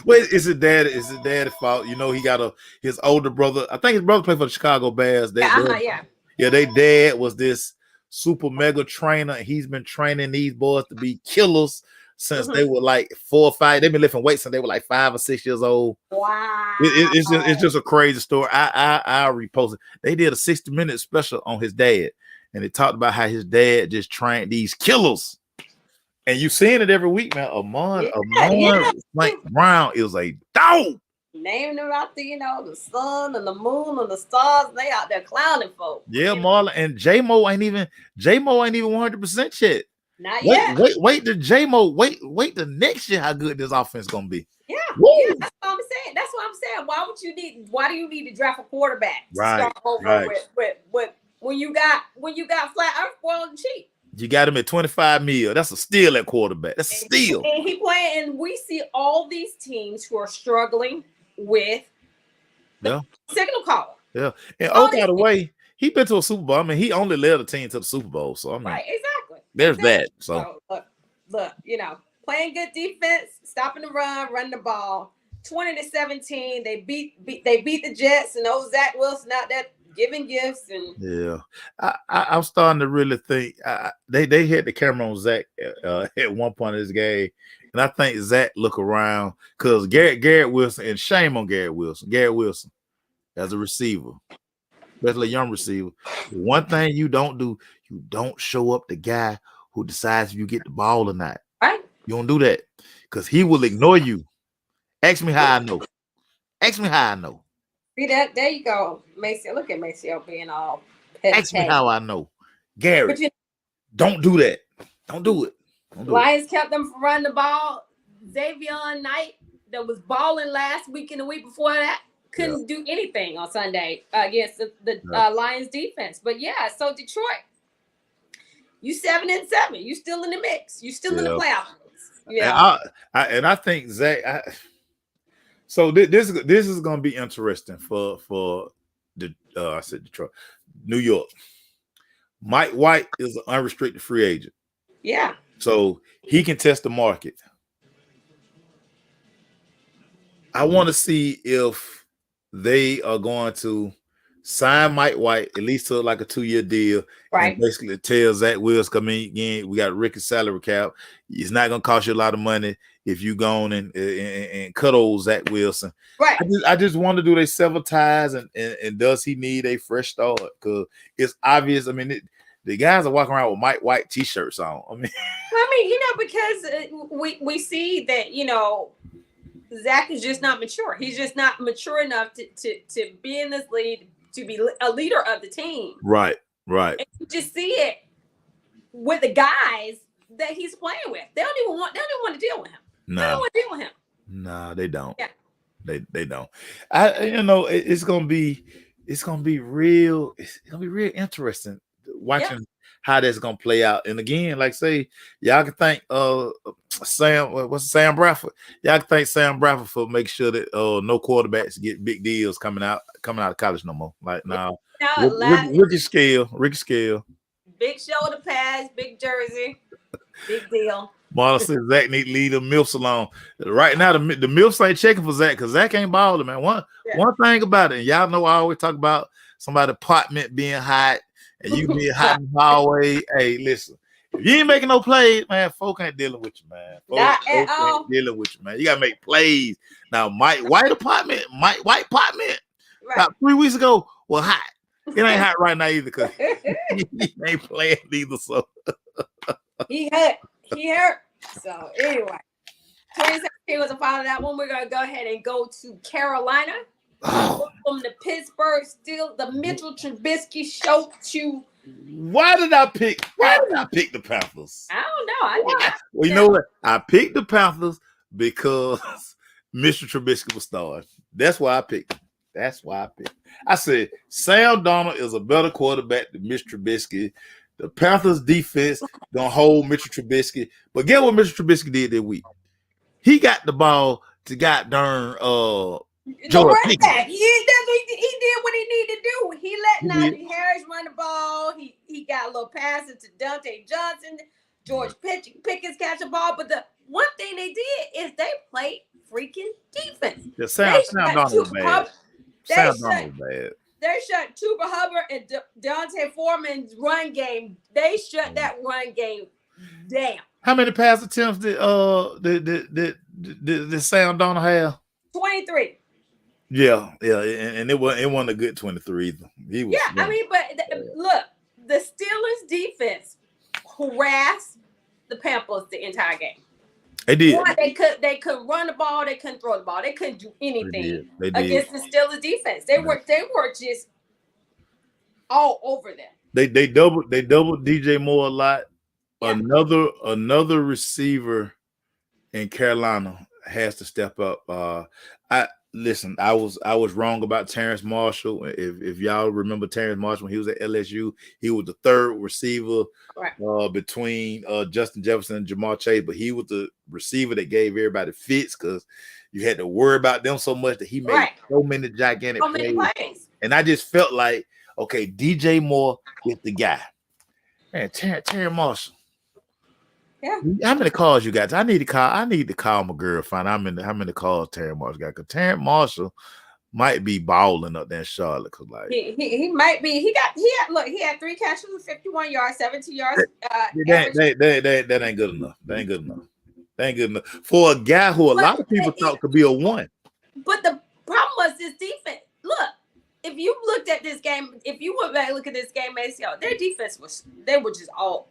[SPEAKER 1] Well, it's his dad. It's his dad's fault. You know, he got his older brother. I think his brother played for the Chicago Bears. Yeah, their dad was this super mega trainer. He's been training these boys to be killers. since they were like 4 or 5. They've been lifting weights since they were like 5 or 6 years old.
[SPEAKER 2] Wow.
[SPEAKER 1] It's just a crazy story. I reposted. They did a 60-minute special on his dad, and it talked about how his dad just trained these killers. And you seeing it every week, man. Amon St. Brown is a dog.
[SPEAKER 2] Naming them out there, the sun and the moon and the stars. They out there clowning folks.
[SPEAKER 1] Yeah, Marlon and J-Mo ain't even 100% yet.
[SPEAKER 2] Not yet.
[SPEAKER 1] Wait to J-Mo. Wait the next year how good this offense gonna be.
[SPEAKER 2] Yeah, that's what I'm saying. That's what I'm saying. Why do you need to draft a quarterback to start over with when you got flat earth well and cheap?
[SPEAKER 1] You got him at $25 million. That's a steal at quarterback. That's a steal.
[SPEAKER 2] And he playing, and we see all these teams who are struggling with the signal caller.
[SPEAKER 1] Yeah. And by the way, he been to a Super Bowl. I mean, he only led a team to the Super Bowl. So I mean,
[SPEAKER 2] right, exactly.
[SPEAKER 1] There's that. So
[SPEAKER 2] look, playing good defense, stopping the run, running the ball. 20-17, they beat the Jets, and old Zach Wilson out there giving gifts. And
[SPEAKER 1] yeah, I'm starting to really think they had the camera on Zach at one point in this game, and I think Zach look around because Garrett Wilson, and shame on Garrett Wilson as a receiver, especially a young receiver. One thing you don't do, you don't show up the guy who decides if you get the ball or not.
[SPEAKER 2] Right?
[SPEAKER 1] You don't do that because he will ignore you. Ask me how I know.
[SPEAKER 2] See that? There you go, Maceo. Look at Maceo being all petty.
[SPEAKER 1] Ask me how I know. Gary, don't do that. Don't do it.
[SPEAKER 2] Lions kept them from running the ball. Xavier Knight, that was balling last week and the week before that, couldn't do anything on Sunday against the Lions defense. But so Detroit, you 7-7. You still in the mix. You still in the playoffs. Yeah.
[SPEAKER 1] And I think Zach. So this is going to be interesting for the I said Detroit, New York. Mike White is an unrestricted free agent.
[SPEAKER 2] Yeah.
[SPEAKER 1] So he can test the market. I want to see if they are going to sign Mike White at least to like a 2-year deal,
[SPEAKER 2] right?
[SPEAKER 1] And basically tell Zach Wills, come in again. We got Ricky's salary cap. It's not going to cost you a lot of money if you go on and cut old Zach Wilson.
[SPEAKER 2] Right.
[SPEAKER 1] I just want to do they sever ties and does he need a fresh start? Because it's obvious. I mean, the guys are walking around with Mike White t-shirts on. I mean,
[SPEAKER 2] because we see that Zach is just not mature. He's just not mature enough to be in this league, to be a leader of the team.
[SPEAKER 1] Right.
[SPEAKER 2] And you just see it with the guys that he's playing with. They don't even want to deal with him.
[SPEAKER 1] No.
[SPEAKER 2] They don't want to deal with him.
[SPEAKER 1] No, they don't.
[SPEAKER 2] Yeah.
[SPEAKER 1] They don't. It's gonna be real interesting watching how that's gonna play out. And again, like say, y'all can thank Sam Bradford. Y'all can thank Sam Bradford for making sure that no quarterbacks get big deals coming out of college no more. Like now, Ricky Scale.
[SPEAKER 2] Big shoulder pads, big jersey, big deal.
[SPEAKER 1] Marlon said Zach need to leave the MILFs alone. Right now, the MILFs ain't checking for Zach because Zach ain't balling, man. One thing about it, and y'all know I always talk about somebody's apartment being hot and you being hot in the hallway. Hey, listen, if you ain't making no plays, man, folk ain't dealing with you, man.
[SPEAKER 2] Not at all.
[SPEAKER 1] Ain't dealing with you, man. You gotta make plays. Now, Mike White apartment. About 3 weeks ago was hot. It ain't hot right now either because he ain't playing either. So
[SPEAKER 2] he hurt. So anyway, 2017 was a part of that one. We're gonna go ahead and go to Carolina. From the Pittsburgh, still the Mitchell Trubisky show to.
[SPEAKER 1] Why did I pick the Panthers?
[SPEAKER 2] I don't know.
[SPEAKER 1] Well, you know what? I picked the Panthers because Mr. Trubisky was starting. That's why I picked him. I said Sam Darnold is a better quarterback than Mr. Trubisky. The Panthers defense gonna hold Mr. Trubisky. But get what Mr. Trubisky did that week. He got the ball to goddamn Jordan Pickens.
[SPEAKER 2] He did what he needed to do. He let Najee Harris run the ball. He got a little pass to Dante Johnson. George Pickens catch the ball. But the one thing they did is they played freaking defense.
[SPEAKER 1] Yeah, Sam Darnold was bad.
[SPEAKER 2] They shut Tuba Hubbard and Dante Foreman's run game. They shut that run game down.
[SPEAKER 1] How many pass attempts did Sam Donald have?
[SPEAKER 2] 23.
[SPEAKER 1] Yeah, and it wasn't a good 23 either. He was
[SPEAKER 2] I mean, but look, the Steelers defense harassed the Panthers the entire game.
[SPEAKER 1] They did.
[SPEAKER 2] One, they could run the ball, they couldn't throw the ball, they couldn't do anything
[SPEAKER 1] They did.
[SPEAKER 2] against the Steelers defense. They were just all over them.
[SPEAKER 1] They doubled DJ Moore a lot.
[SPEAKER 2] Yeah.
[SPEAKER 1] Another receiver in Carolina has to step up. I was wrong about Terrence Marshall. If y'all remember Terrence Marshall when he was at LSU, he was the third receiver between Justin Jefferson and Jamar Chase, but he was the receiver that gave everybody fits because you had to worry about them so much that he made so many gigantic plays. And I just felt like, okay, DJ Moore is the guy. Man, Terrence Marshall.
[SPEAKER 2] Yeah.
[SPEAKER 1] How many calls you got? I need to call my girl, find out how many calls Terrence Marshall got. Because Terrence Marshall might be balling up there in Charlotte. Cause like
[SPEAKER 2] he might be. He had 3 catches with 51 yards, 17 yards.
[SPEAKER 1] That ain't good enough. That ain't good enough for a guy who a lot of people thought could be a 1.
[SPEAKER 2] But the problem was this defense. Look, if you looked at this game, if you went back and look at this game, Maceo, their defense they were all.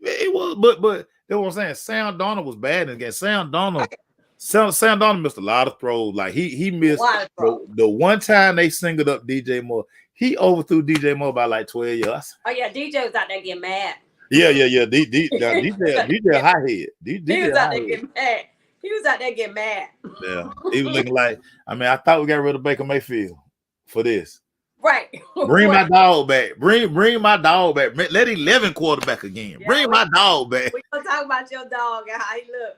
[SPEAKER 1] It was, but that's what I'm saying. Sam Donald was bad in the game. Sam Donald missed a lot of throws. Like he missed the one time they singled up DJ Moore. He overthrew DJ Moore by like 12 yards.
[SPEAKER 2] Oh yeah, DJ was out there getting mad.
[SPEAKER 1] Yeah. DJ hothead.
[SPEAKER 2] He was out there getting mad. He was out there getting mad.
[SPEAKER 1] Yeah, he was looking like. I mean, I thought we got rid of Baker Mayfield for this.
[SPEAKER 2] Right.
[SPEAKER 1] Bring my dog back. Bring my dog back. Let 11 quarterback again.
[SPEAKER 2] Yeah,
[SPEAKER 1] bring my dog back.
[SPEAKER 2] We're gonna talk about your dog and how he look.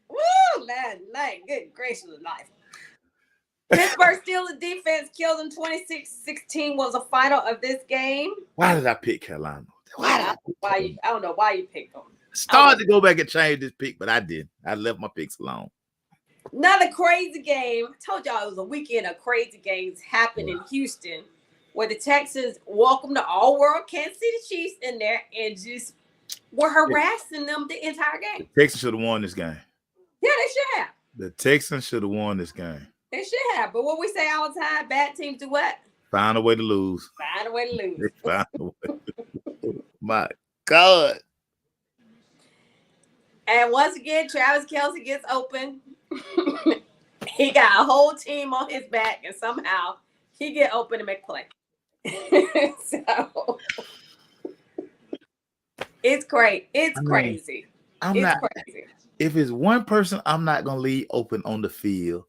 [SPEAKER 2] Woo, man, good gracious life. Pittsburgh Steelers defense killed them 26-16 was the final of this game.
[SPEAKER 1] Why did I pick Carolina?
[SPEAKER 2] I don't know why you picked them.
[SPEAKER 1] Started to go back and change this pick, but I didn't. I left my picks alone.
[SPEAKER 2] Another crazy game. I told y'all it was a weekend of crazy games happened in Houston, where the Texans welcomed the all-world Kansas City Chiefs in there and just were harassing them the entire game.
[SPEAKER 1] The Texans should have won this game.
[SPEAKER 2] Yeah, they should have.
[SPEAKER 1] The Texans should have won this game.
[SPEAKER 2] They should have. But what we say all the time, bad teams do what?
[SPEAKER 1] Find a way to lose.
[SPEAKER 2] Find a way to lose.
[SPEAKER 1] Find a way to lose. My God.
[SPEAKER 2] And once again, Travis Kelce gets open. He got a whole team on his back, and somehow he get open and make play. So it's great. It's crazy. Crazy.
[SPEAKER 1] If it's one person, I'm not gonna leave open on the field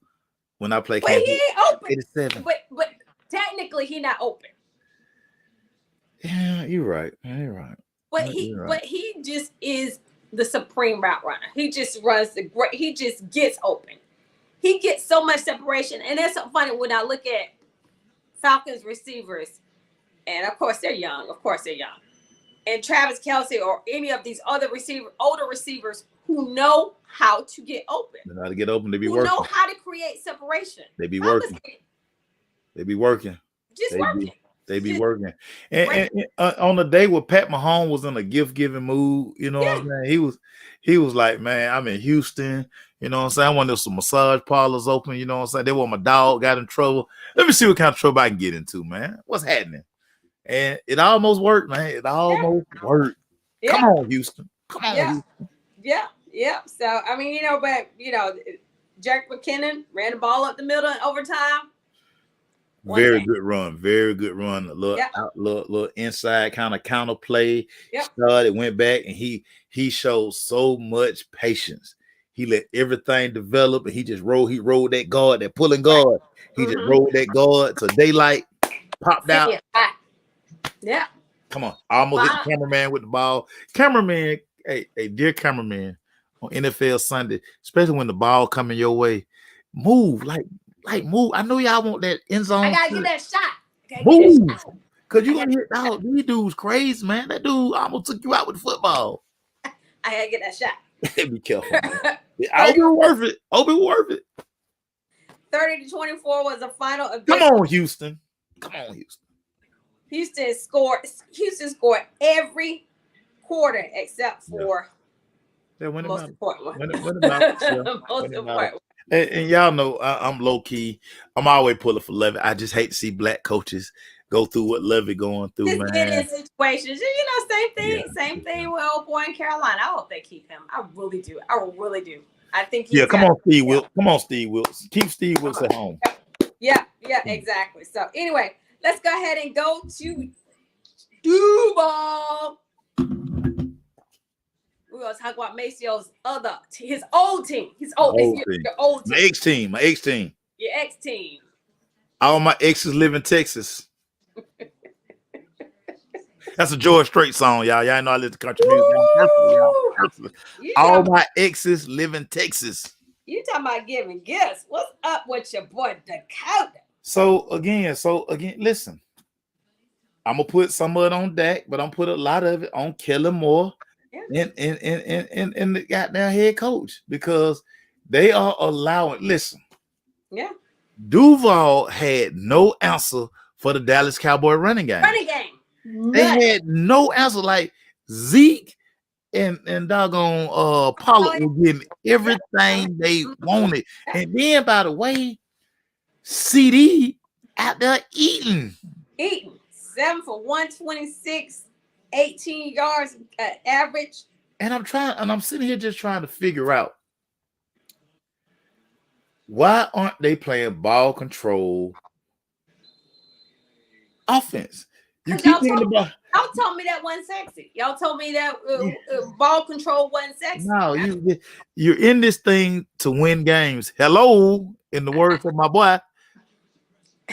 [SPEAKER 1] when I play.
[SPEAKER 2] But he ain't open.
[SPEAKER 1] 87.
[SPEAKER 2] But technically, he not open.
[SPEAKER 1] Yeah, you're right. You're right.
[SPEAKER 2] But he just is the supreme route runner. He just runs he just gets open. He gets so much separation, and that's so funny when I look at Falcons receivers, and of course they're young. And Travis Kelce or any of these other older receivers who know how to get open.
[SPEAKER 1] They know how to get open. They be working.
[SPEAKER 2] Who know how to create separation.
[SPEAKER 1] They be working. They be working. They be working. And on the day where Pat Mahomes was in a gift-giving mood, you know what I'm saying? He was like, man, I'm in Houston. You know what I'm saying? I wanted some massage parlors open. You know what I'm saying? They want my dog got in trouble. Let me see what kind of trouble I can get into, man. What's happening? And it almost worked, man. It almost worked. Yeah. Come on, Houston. Come on, Houston.
[SPEAKER 2] Yeah. So, I mean, Jerick McKinnon ran the ball up the middle in overtime.
[SPEAKER 1] Very good run. A little inside kind of counter play. Started, went back, and he showed so much patience. He let everything develop, and he rolled that guard, that pulling guard. He just rolled that guard to daylight, popped out.
[SPEAKER 2] Yeah.
[SPEAKER 1] Come on. I almost hit the cameraman with the ball. Cameraman, hey, dear cameraman, on NFL Sunday, especially when the ball coming your way, move, like move. I know y'all want that end zone.
[SPEAKER 2] I gotta get that shot.
[SPEAKER 1] Move. Because you're gonna hit out. These dudes crazy, man. That dude almost took you out with the football.
[SPEAKER 2] I gotta get that shot.
[SPEAKER 1] Be careful. I hope it worth it.
[SPEAKER 2] 30-24 was the final of
[SPEAKER 1] this. Come on, Houston.
[SPEAKER 2] Houston scored every quarter except for
[SPEAKER 1] That when it
[SPEAKER 2] Most
[SPEAKER 1] matters.
[SPEAKER 2] important one.
[SPEAKER 1] When it matters. Yeah.
[SPEAKER 2] Most
[SPEAKER 1] When it matters.
[SPEAKER 2] important.
[SPEAKER 1] And y'all know I'm low key. I'm always pulling for Levy. I just hate to see black coaches go through what Levy going through,
[SPEAKER 2] Just get
[SPEAKER 1] man.
[SPEAKER 2] in situations. You know, same thing.
[SPEAKER 1] Yeah.
[SPEAKER 2] Same thing with old boy in Carolina. I hope they keep him. I really do. I really do. I think
[SPEAKER 1] Yeah,
[SPEAKER 2] he's
[SPEAKER 1] come
[SPEAKER 2] got.
[SPEAKER 1] on, Steve Wilkes. Come on, Steve Wilkes. Keep Steve Wilkes at home.
[SPEAKER 2] Yeah, exactly. So anyway, let's go ahead and go to Duval. We're gonna talk about Macio's his old team. His old
[SPEAKER 1] Old
[SPEAKER 2] your
[SPEAKER 1] team.
[SPEAKER 2] old
[SPEAKER 1] My
[SPEAKER 2] team.
[SPEAKER 1] ex-team. My ex-team.
[SPEAKER 2] Your ex team.
[SPEAKER 1] All my exes live in Texas. That's a George Strait song, y'all. Y'all know I listen to country music. Personally. All my exes live in Texas.
[SPEAKER 2] You talking about giving gifts? What's up with your boy Dakota?
[SPEAKER 1] So again, listen. I'm gonna put some of it on Dak, but I'm gonna put a lot of it on Kellen Moore and the goddamn head coach because they are allowing. Listen,
[SPEAKER 2] yeah.
[SPEAKER 1] Duval had no answer for the Dallas Cowboy running game. They had no answer. Like Zeke and doggone Pollard were getting everything they wanted. And then, by the way, CD out there eating
[SPEAKER 2] 7 for 126, 18 yards average.
[SPEAKER 1] And I'm sitting here just trying to figure out why aren't they playing ball control offense? You keep thinking about.
[SPEAKER 2] Y'all told me that wasn't sexy. Y'all told me that ball control wasn't sexy.
[SPEAKER 1] No, you're in this thing to win games. Hello, in the words of my boy,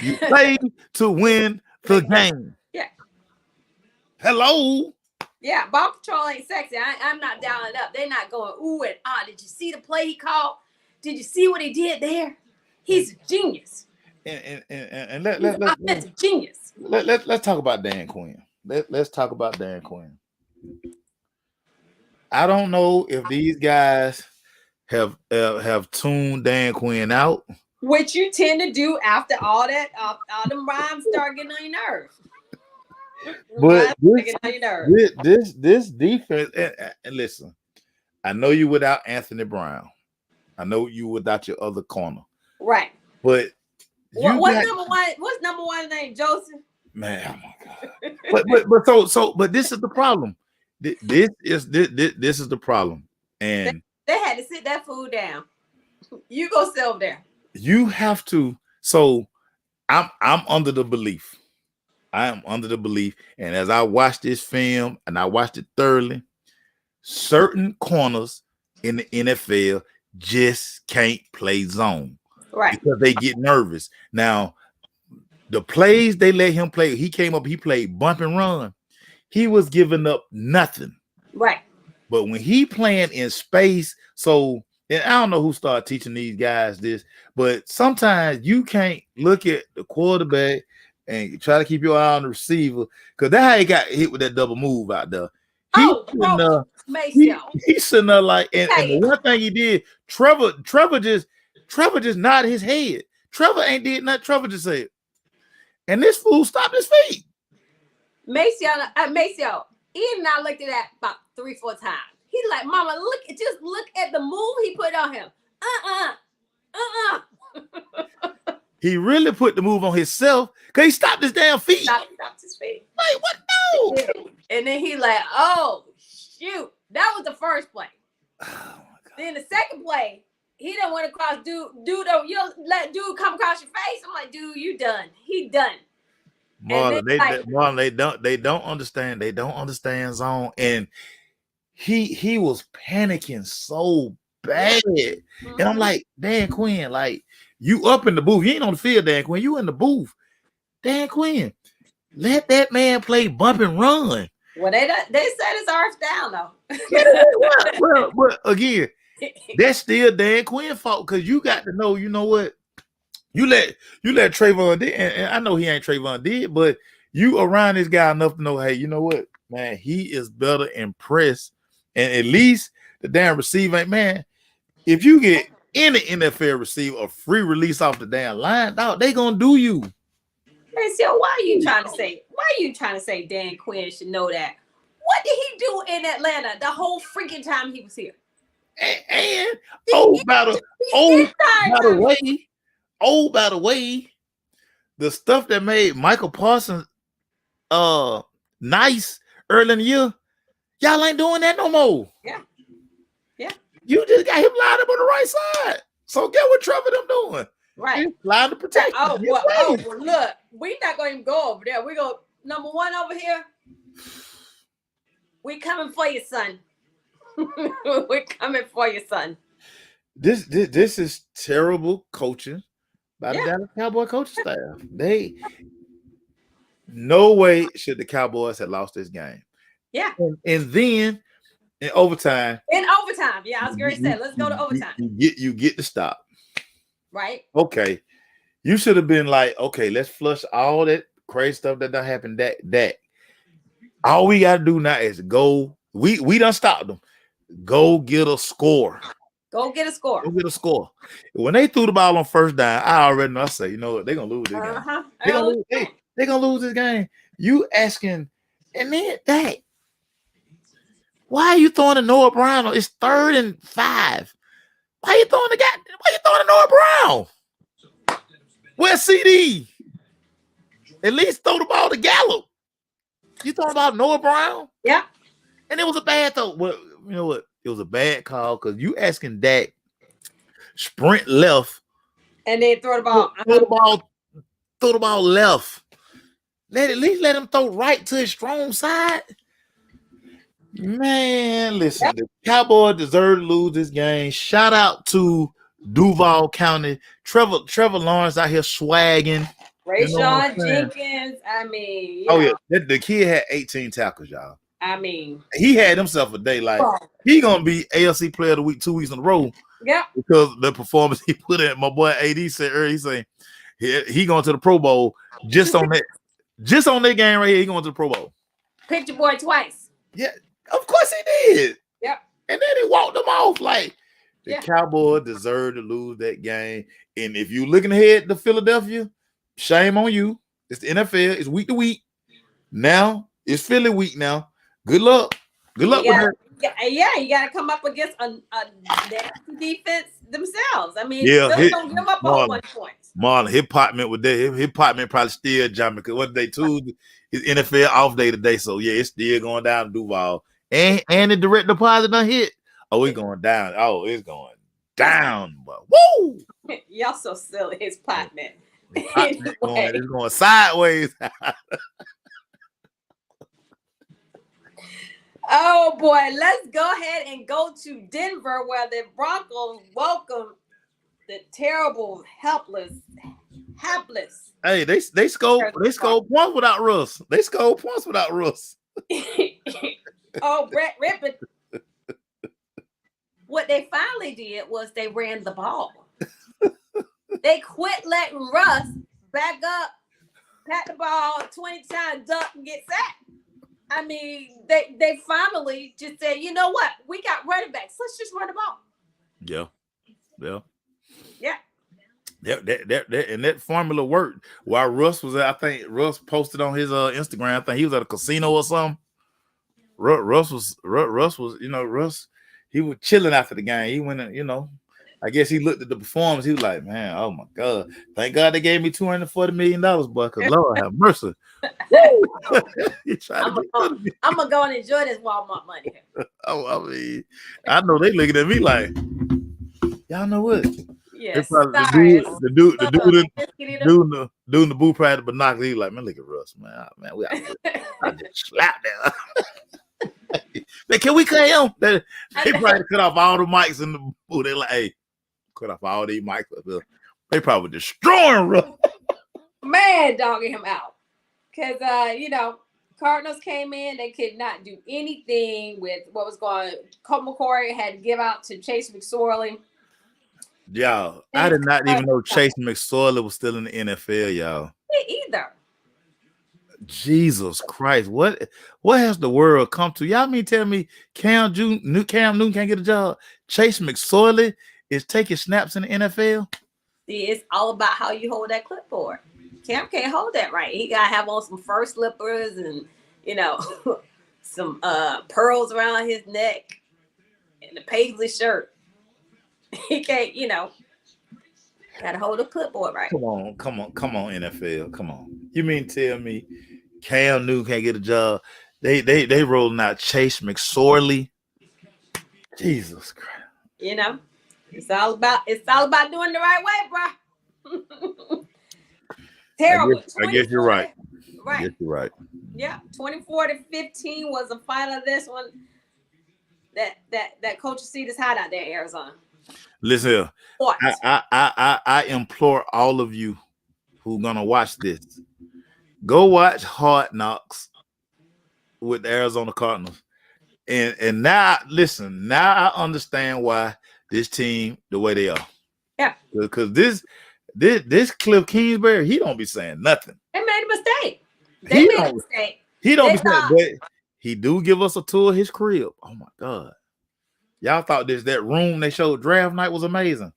[SPEAKER 1] you play to win the game.
[SPEAKER 2] Yeah.
[SPEAKER 1] Hello.
[SPEAKER 2] Yeah, ball control ain't sexy. I'm not dialing up. They're not going ooh and ah. Did you see the play he called? Did you see what he did there? He's a genius.
[SPEAKER 1] And
[SPEAKER 2] let's genius.
[SPEAKER 1] Let's talk about Dan Quinn. Let's talk about Dan Quinn. I don't know if these guys have tuned Dan Quinn out,
[SPEAKER 2] which you tend to do after all that. All them rhymes start getting on your nerves.
[SPEAKER 1] But this defense, and listen, I know you without Anthony Brown. I know you without your other corner.
[SPEAKER 2] Right.
[SPEAKER 1] But
[SPEAKER 2] what's number one name? Joseph?
[SPEAKER 1] Man, oh my God. But this is the problem. This is the problem. And
[SPEAKER 2] they had to sit that food down. You go sit over there.
[SPEAKER 1] You have to. So I'm under the belief. I am under the belief. And as I watched this film and I watched it thoroughly, certain corners in the NFL just can't play zone.
[SPEAKER 2] Right.
[SPEAKER 1] Because they get nervous. Now, the plays they let him play, he came up, he played bump and run. He was giving up nothing.
[SPEAKER 2] Right.
[SPEAKER 1] But when he playing in space, and I don't know who started teaching these guys this, but sometimes you can't look at the quarterback and try to keep your eye on the receiver because that's how he got hit with that double move out there. He's sitting there like, and the one thing he did, Trevor just nodded his head. Trevor ain't did nothing. Trevor just said, and this fool stopped his feet.
[SPEAKER 2] Maceo, Ian and I looked at that about 3-4 times. He's like, Mama, look at the move he put on him.
[SPEAKER 1] He really put the move on himself because he stopped his damn feet.
[SPEAKER 2] Stopped his feet.
[SPEAKER 1] Like, what? No.
[SPEAKER 2] And then he like, oh, shoot. That was the first play.
[SPEAKER 1] Oh, my God.
[SPEAKER 2] Then the second play, he didn't want to cross dude. You let dude come across your face. I'm like, dude, you done. He done.
[SPEAKER 1] Marlon, they don't understand. They don't understand zone. And he was panicking so bad. Mm-hmm. And I'm like, Dan Quinn, like, you up in the booth. You ain't on the field, Dan Quinn. You in the booth. Dan Quinn, let that man play bump and run.
[SPEAKER 2] Well, they set his arms down, though.
[SPEAKER 1] well, again, that's still Dan Quinn's fault because you got to know, you know what? You let Trayvon did, and I know he ain't Trayvon did, but you around this guy enough to know, hey, you know what, man, he is better in press, and at least the damn receiver, man, if you get any NFL receiver a free release off the damn line, dog, they gonna do you.
[SPEAKER 2] Hey, so why are you trying to say Dan Quinn should know that? What did he do in Atlanta the whole freaking time he was here?
[SPEAKER 1] And oh, by the way, by the way, the stuff that made Michael Parsons nice early in the year, y'all ain't doing that no more.
[SPEAKER 2] Yeah.
[SPEAKER 1] You just got him lined up on the right side. So get what Trevor them doing.
[SPEAKER 2] Right.
[SPEAKER 1] Line to protect.
[SPEAKER 2] Well, look, we're not going to go over there. We go number one over here. We coming for you, son. We're coming for you, son.
[SPEAKER 1] This is terrible coaching by the Dallas Cowboy coaching staff. No way should the Cowboys have lost this game.
[SPEAKER 2] Yeah.
[SPEAKER 1] And then in overtime.
[SPEAKER 2] Yeah, I was going to say, let's go to overtime.
[SPEAKER 1] You get the stop.
[SPEAKER 2] Right.
[SPEAKER 1] Okay. You should have been like, okay, let's flush all that crazy stuff that done happened. That all we gotta do now is go. We done stopped them. Go get a score.
[SPEAKER 2] Go get a score.
[SPEAKER 1] When they threw the ball on first down, I already know. I say, you know what, they're gonna lose this game. They're gonna lose this game. You asking, and then that. Why are you throwing to Noah Brown? It's 3rd and 5. Why you throwing to Noah Brown? Where's CD? At least throw the ball to Gallup. You talking about Noah Brown?
[SPEAKER 2] Yeah.
[SPEAKER 1] And it was a bad throw. Well, you know what? It was a bad call because you asking Dak sprint left
[SPEAKER 2] and then throw the ball.
[SPEAKER 1] Throw the ball left. At least let him throw right to his strong side. Man, listen, the Cowboys deserve to lose this game. Shout out to Duval County. Trevor Lawrence out here swagging.
[SPEAKER 2] Rayshawn Jenkins. I mean,
[SPEAKER 1] the kid had 18 tackles, y'all.
[SPEAKER 2] I mean,
[SPEAKER 1] he had himself a day. Like he gonna be ALC Player of the Week 2 weeks in a row.
[SPEAKER 2] Yeah,
[SPEAKER 1] because the performance he put in. My boy AD said earlier, he saying he going to the Pro Bowl just on that game right here. He going to the Pro Bowl.
[SPEAKER 2] Picked your boy twice.
[SPEAKER 1] Yeah, of course he did.
[SPEAKER 2] Yep.
[SPEAKER 1] And then he walked them off. Like the Cowboys deserve to lose that game. And if you looking ahead to Philadelphia, shame on you. It's the NFL. It's week to week. Now it's Philly week now. Good luck. Good luck with her.
[SPEAKER 2] Yeah, you got to come up against a defense themselves. I mean, they don't give up on 1 point.
[SPEAKER 1] Marlon, his apartment probably still jumping because what they Tuesday is NFL off day today. So yeah, it's still going down to Duval. And the direct deposit done hit. Oh, it's going down. Oh, it's going down. But woo!
[SPEAKER 2] Y'all so silly. His apartment.
[SPEAKER 1] It's going sideways.
[SPEAKER 2] Oh boy, let's go ahead and go to Denver where the Broncos welcome the terrible, hapless.
[SPEAKER 1] Hey, they scored points without Russ. They scored points without Russ.
[SPEAKER 2] Oh, Brett Rippon. What they finally did was they ran the ball. They quit letting Russ back up, pat the ball 20 times, duck, and get sacked. I mean, they finally just said, you know what? We got running backs. Let's just run the ball.
[SPEAKER 1] And that formula worked. While Russ was I think Russ posted on his Instagram, I think he was at a casino or something. Russ was, he was chilling after the game. He went, I guess he looked at the performance. He was like, man, oh my God. Thank God they gave me $240 million, boy, because Lord have mercy.
[SPEAKER 2] I'm going to go and enjoy this Walmart money.
[SPEAKER 1] I mean, I know they looking at me like, y'all know what?
[SPEAKER 2] Yes.
[SPEAKER 1] The dude doing the boo pride binoculars. He like, man, look at Russ, man. We I just slapped that. Man, can we cut him? They probably cut off all the mics in the booth. They like, hey, cut off all these mics. They probably destroying Russ.
[SPEAKER 2] Man, dogging him out. Because, Cardinals came in. They could not do anything with what was going on. Colt McCoy had to give out to Chase McSorley.
[SPEAKER 1] Y'all, I did not even know Chase McSorley was still in the NFL, y'all.
[SPEAKER 2] Me either.
[SPEAKER 1] Jesus Christ, what has the world come to? Y'all mean tell me Cam Newton can't get a job? Chase McSorley is taking snaps in the NFL?
[SPEAKER 2] See, it's all about how you hold that clipboard. Cam can't hold that right. He got to have on some fur slippers and, some pearls around his neck. in the paisley shirt. He can't, gotta hold the clipboard right.
[SPEAKER 1] Come on, NFL. Come on. You mean tell me Cam Newton can't get a job? They rolling out Chase McSorley. Jesus Christ.
[SPEAKER 2] It's all about doing the right way, bro. Terrible.
[SPEAKER 1] I guess you're right.
[SPEAKER 2] Right.
[SPEAKER 1] I guess you're right.
[SPEAKER 2] Yeah, 24-15 was the final of this one. That Coach Seat is hot out there in Arizona.
[SPEAKER 1] Listen here.
[SPEAKER 2] What?
[SPEAKER 1] I implore all of you who are gonna watch this, go watch Hard Knocks with the Arizona Cardinals. And now listen, now I understand why this team the way they are.
[SPEAKER 2] Yeah.
[SPEAKER 1] Because this Cliff Kingsbury, he don't be saying nothing.
[SPEAKER 2] They made a mistake. They made a mistake.
[SPEAKER 1] He don't be saying, but he do give us a tour of his crib. Oh my God. Y'all thought that room they showed draft night was amazing.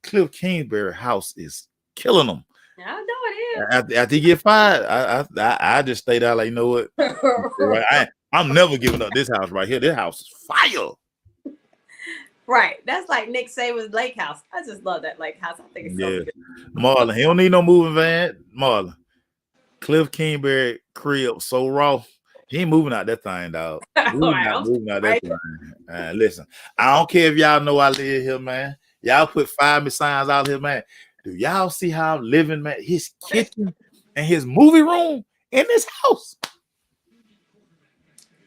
[SPEAKER 1] Cliff Kingsbury house is killing them.
[SPEAKER 2] I know it is.
[SPEAKER 1] After he get fired, I just stayed out like, you know what? Right, I'm never giving up this house right here. This house is fire.
[SPEAKER 2] Right. That's like Nick Saban's lake house. I just love that lake house. I think it's so good.
[SPEAKER 1] Marlon, he don't need no moving van. Marlon. Cliff Kingsbury crib so raw. He ain't moving out that thing, dog. Moving out that thing. Listen, I don't care if y'all know I live here, man. Y'all put 5 signs out here, man. Do y'all see how I'm living, man? His kitchen and his movie room in this house.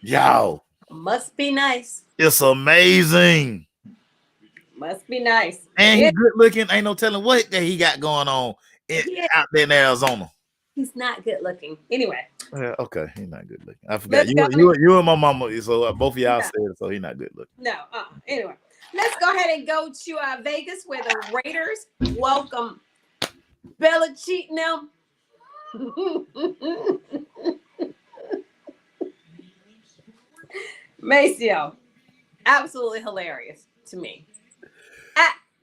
[SPEAKER 1] Y'all.
[SPEAKER 2] Must be nice.
[SPEAKER 1] It's amazing.
[SPEAKER 2] Must be nice.
[SPEAKER 1] And he's good looking. Ain't no telling what that he got going on out there in Arizona.
[SPEAKER 2] He's not good looking. Anyway.
[SPEAKER 1] Yeah, okay, he's not good looking. I forgot you and my mama. So both of y'all said it. So he's not good looking.
[SPEAKER 2] No. Anyway, let's go ahead and go to Vegas, where the Raiders welcome Belichick now. Maceo, absolutely hilarious to me.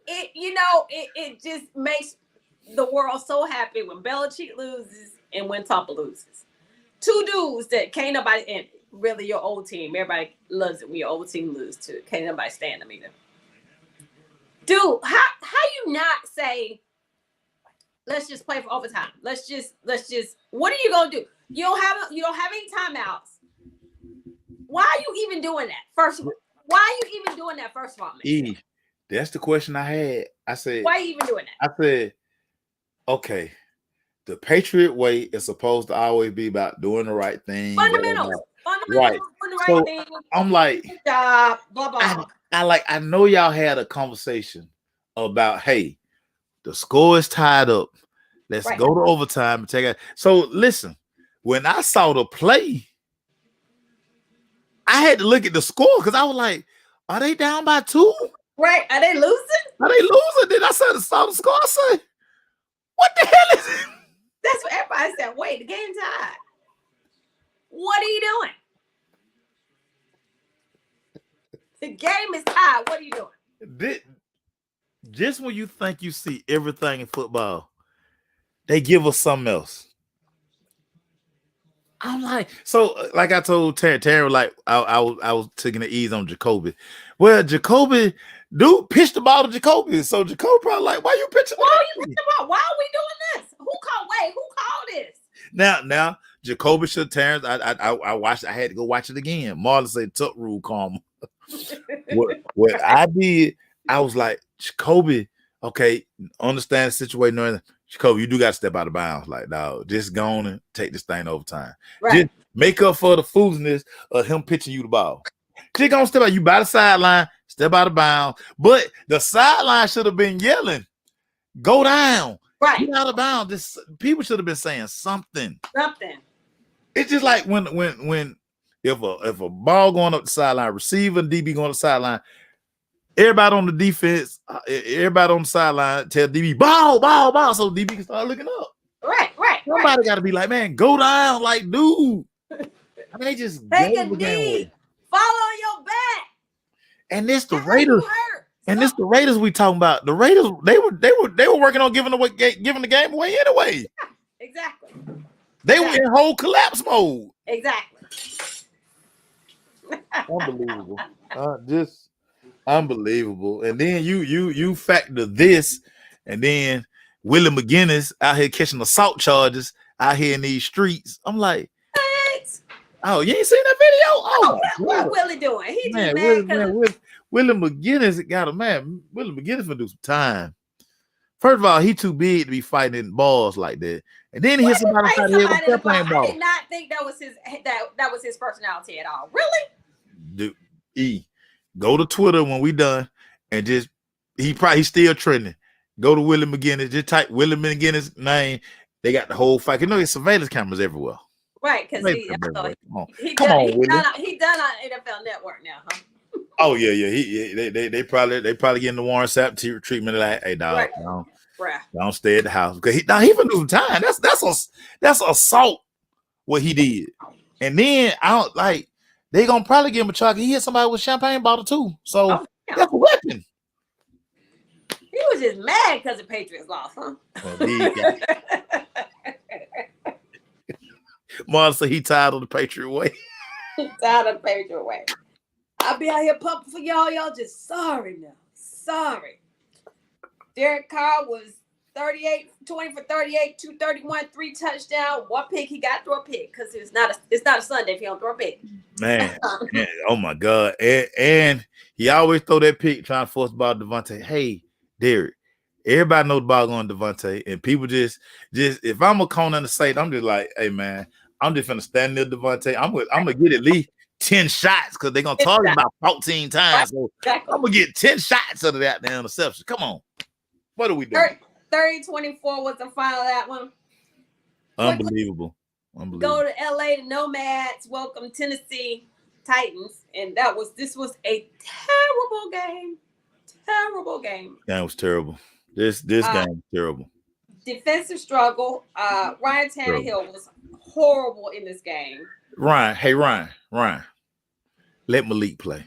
[SPEAKER 2] It just makes the world so happy when Belichick loses and when Tampa loses. 2 dudes that can't nobody, and really your old team, everybody loves it when your old team loses too. Can't nobody stand them either. Dude, how you not say, let's just play for overtime? Let's just what are you gonna do? You don't have any timeouts. Why are you even doing that? First of all, why are you even doing that? First of all,
[SPEAKER 1] man? That's the question I had. I said,
[SPEAKER 2] why are you even doing that?
[SPEAKER 1] I said, okay, the Patriot way is supposed to always be about doing the right thing.
[SPEAKER 2] Fundamentals,
[SPEAKER 1] right?
[SPEAKER 2] Doing the right thing.
[SPEAKER 1] I'm like,
[SPEAKER 2] good job, blah blah.
[SPEAKER 1] I know y'all had a conversation about, hey, the score is tied up. Let's go to overtime and take it. So listen, when I saw the play, I had to look at the score because I was like, are they down by 2?
[SPEAKER 2] Right. Are they losing?
[SPEAKER 1] Then I saw the score. I said, what the hell is it?
[SPEAKER 2] That's what everybody said. Wait, the game's tied. What are you doing? The game is tied. What are you doing?
[SPEAKER 1] Just when you think you see everything in football, they give us something else. I'm like, so like I told Terry, like I was taking it easy on Jacoby. Well, Jacoby, dude pitched the ball to Jacoby. So Jacoby probably like, why you pitching?
[SPEAKER 2] Why are you pitching the ball? Why are we doing this? Who called this?
[SPEAKER 1] Now Jacoby should Terrence. I watched. I had to go watch it again. Marlon said tuck rule calm. what I did, I was like, Jacoby, okay, understand the situation. Jacoby, you do got to step out of bounds. Like, dog, just go on and take this thing overtime.
[SPEAKER 2] Right.
[SPEAKER 1] Just make up for the foolishness of him pitching you the ball. Just gonna step out. You by the sideline, step out of bounds. But the sideline should have been yelling, go down.
[SPEAKER 2] Right.
[SPEAKER 1] Get out of bounds. People should have been saying something.
[SPEAKER 2] It's
[SPEAKER 1] just like when if a ball going up the sideline, receiver, DB going up the sideline, everybody on the defense, everybody on the sideline tell DB, ball, so DB can start looking up.
[SPEAKER 2] Right.
[SPEAKER 1] Somebody got to be like, man, go down, like, dude. I mean, they just
[SPEAKER 2] take a knee, fall on your back.
[SPEAKER 1] And this the Raiders. And this the Raiders we talking about. The Raiders, they were working on giving the game away anyway.
[SPEAKER 2] Yeah, exactly.
[SPEAKER 1] They were in whole collapse mode.
[SPEAKER 2] Exactly.
[SPEAKER 1] Unbelievable. Unbelievable. And then you factor this, and then Willie McGinnis out here catching assault charges out here in these streets. I'm like,
[SPEAKER 2] What?
[SPEAKER 1] oh, you ain't seen that video?
[SPEAKER 2] Oh,
[SPEAKER 1] Oh,
[SPEAKER 2] what Willie doing? He just
[SPEAKER 1] man,
[SPEAKER 2] mad because
[SPEAKER 1] Willie McGinnis got a man. Willie McGinnis for do some time. First of all, he too big to be fighting in balls like that. And then he hit somebody inside the head with a playing ball.
[SPEAKER 2] I did not think that was his personality at all. Really?
[SPEAKER 1] Dude, go to Twitter when we done and just he's still trending. Go to Willie McGinnis, just type Willie McGinnis name. They got the whole fight. You know, there's surveillance cameras everywhere.
[SPEAKER 2] Right, because he
[SPEAKER 1] come on, Willie.
[SPEAKER 2] He done on NFL Network now, huh?
[SPEAKER 1] Oh yeah. They probably getting the Warren Sapp treatment. Like, hey dog, don't stay at the house because he for do some time. That's assault what he did. And then I don't like they gonna probably give him a charge. He hit somebody with a champagne bottle too. So that's a weapon.
[SPEAKER 2] He was just mad because the Patriots lost, huh?
[SPEAKER 1] Martha, he tired of the Patriot way.
[SPEAKER 2] He tired of the Patriot way. I'll be out here pumping for y'all. Y'all just sorry now. Sorry. Derek Carr was 20 for 38, 231, 3 touchdowns, 1 pick. He got to throw a pick because it's not a Sunday if he don't throw a pick.
[SPEAKER 1] Man, oh my God. And he always throw that pick trying to force the ball to Devontae. Hey, Derek, everybody knows the ball going to Devontae. And people just if I'm a cone on the site, I'm just like, hey man, I'm just gonna stand near Devontae. I'm gonna get at least 10 shots because they're gonna target about 14 times. So I'm gonna get 10 shots out of that damn interception. Come on. What are we doing?
[SPEAKER 2] 30-24 was the final of that one.
[SPEAKER 1] Unbelievable.
[SPEAKER 2] Go to LA, the Nomads, welcome Tennessee Titans. And this was a terrible game. Terrible game.
[SPEAKER 1] That was terrible. This game was terrible.
[SPEAKER 2] Defensive struggle. Ryan Tannehill was horrible in this game.
[SPEAKER 1] Ryan. Let Malik play.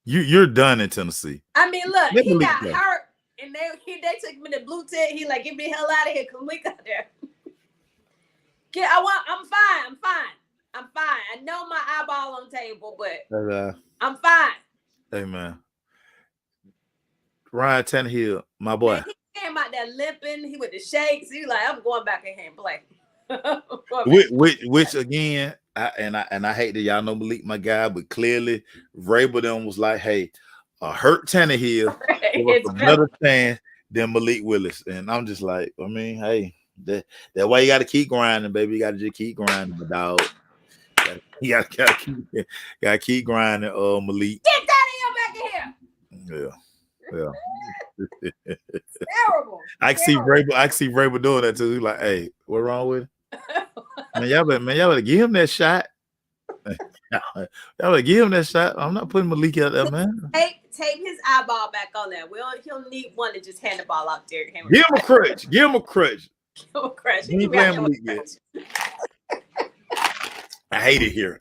[SPEAKER 1] You're done in Tennessee.
[SPEAKER 2] I mean, look, he got hurt, and they took him in the blue tent. He like, get me the hell out of here, because Malik out there. I'm fine. I know my eyeball on the table, but I'm fine.
[SPEAKER 1] Hey man, Ryan Tannehill, my boy.
[SPEAKER 2] He came out there limping. He with the shakes. He like, I'm going back in here and play.
[SPEAKER 1] Which again, I hate that y'all know Malik, my guy, but clearly Vrabel them was like, hey, hurt Tannehill was a better chance than Malik Willis, and I'm just like, I mean, hey, that why you got to keep grinding, baby. You got to just keep grinding, my dog. You gotta keep grinding, Malik.
[SPEAKER 2] Get that back in here.
[SPEAKER 1] Yeah.
[SPEAKER 2] Terrible.
[SPEAKER 1] I can see Vrabel doing that too. He's like, hey, what wrong with it? Man, y'all better give him that shot. Y'all better give him that shot. I'm not putting Malik out there, man.
[SPEAKER 2] Tape his eyeball back on there. He'll need one to just hand the ball out there.
[SPEAKER 1] Give him a crutch. Give him a crutch. I hate it here.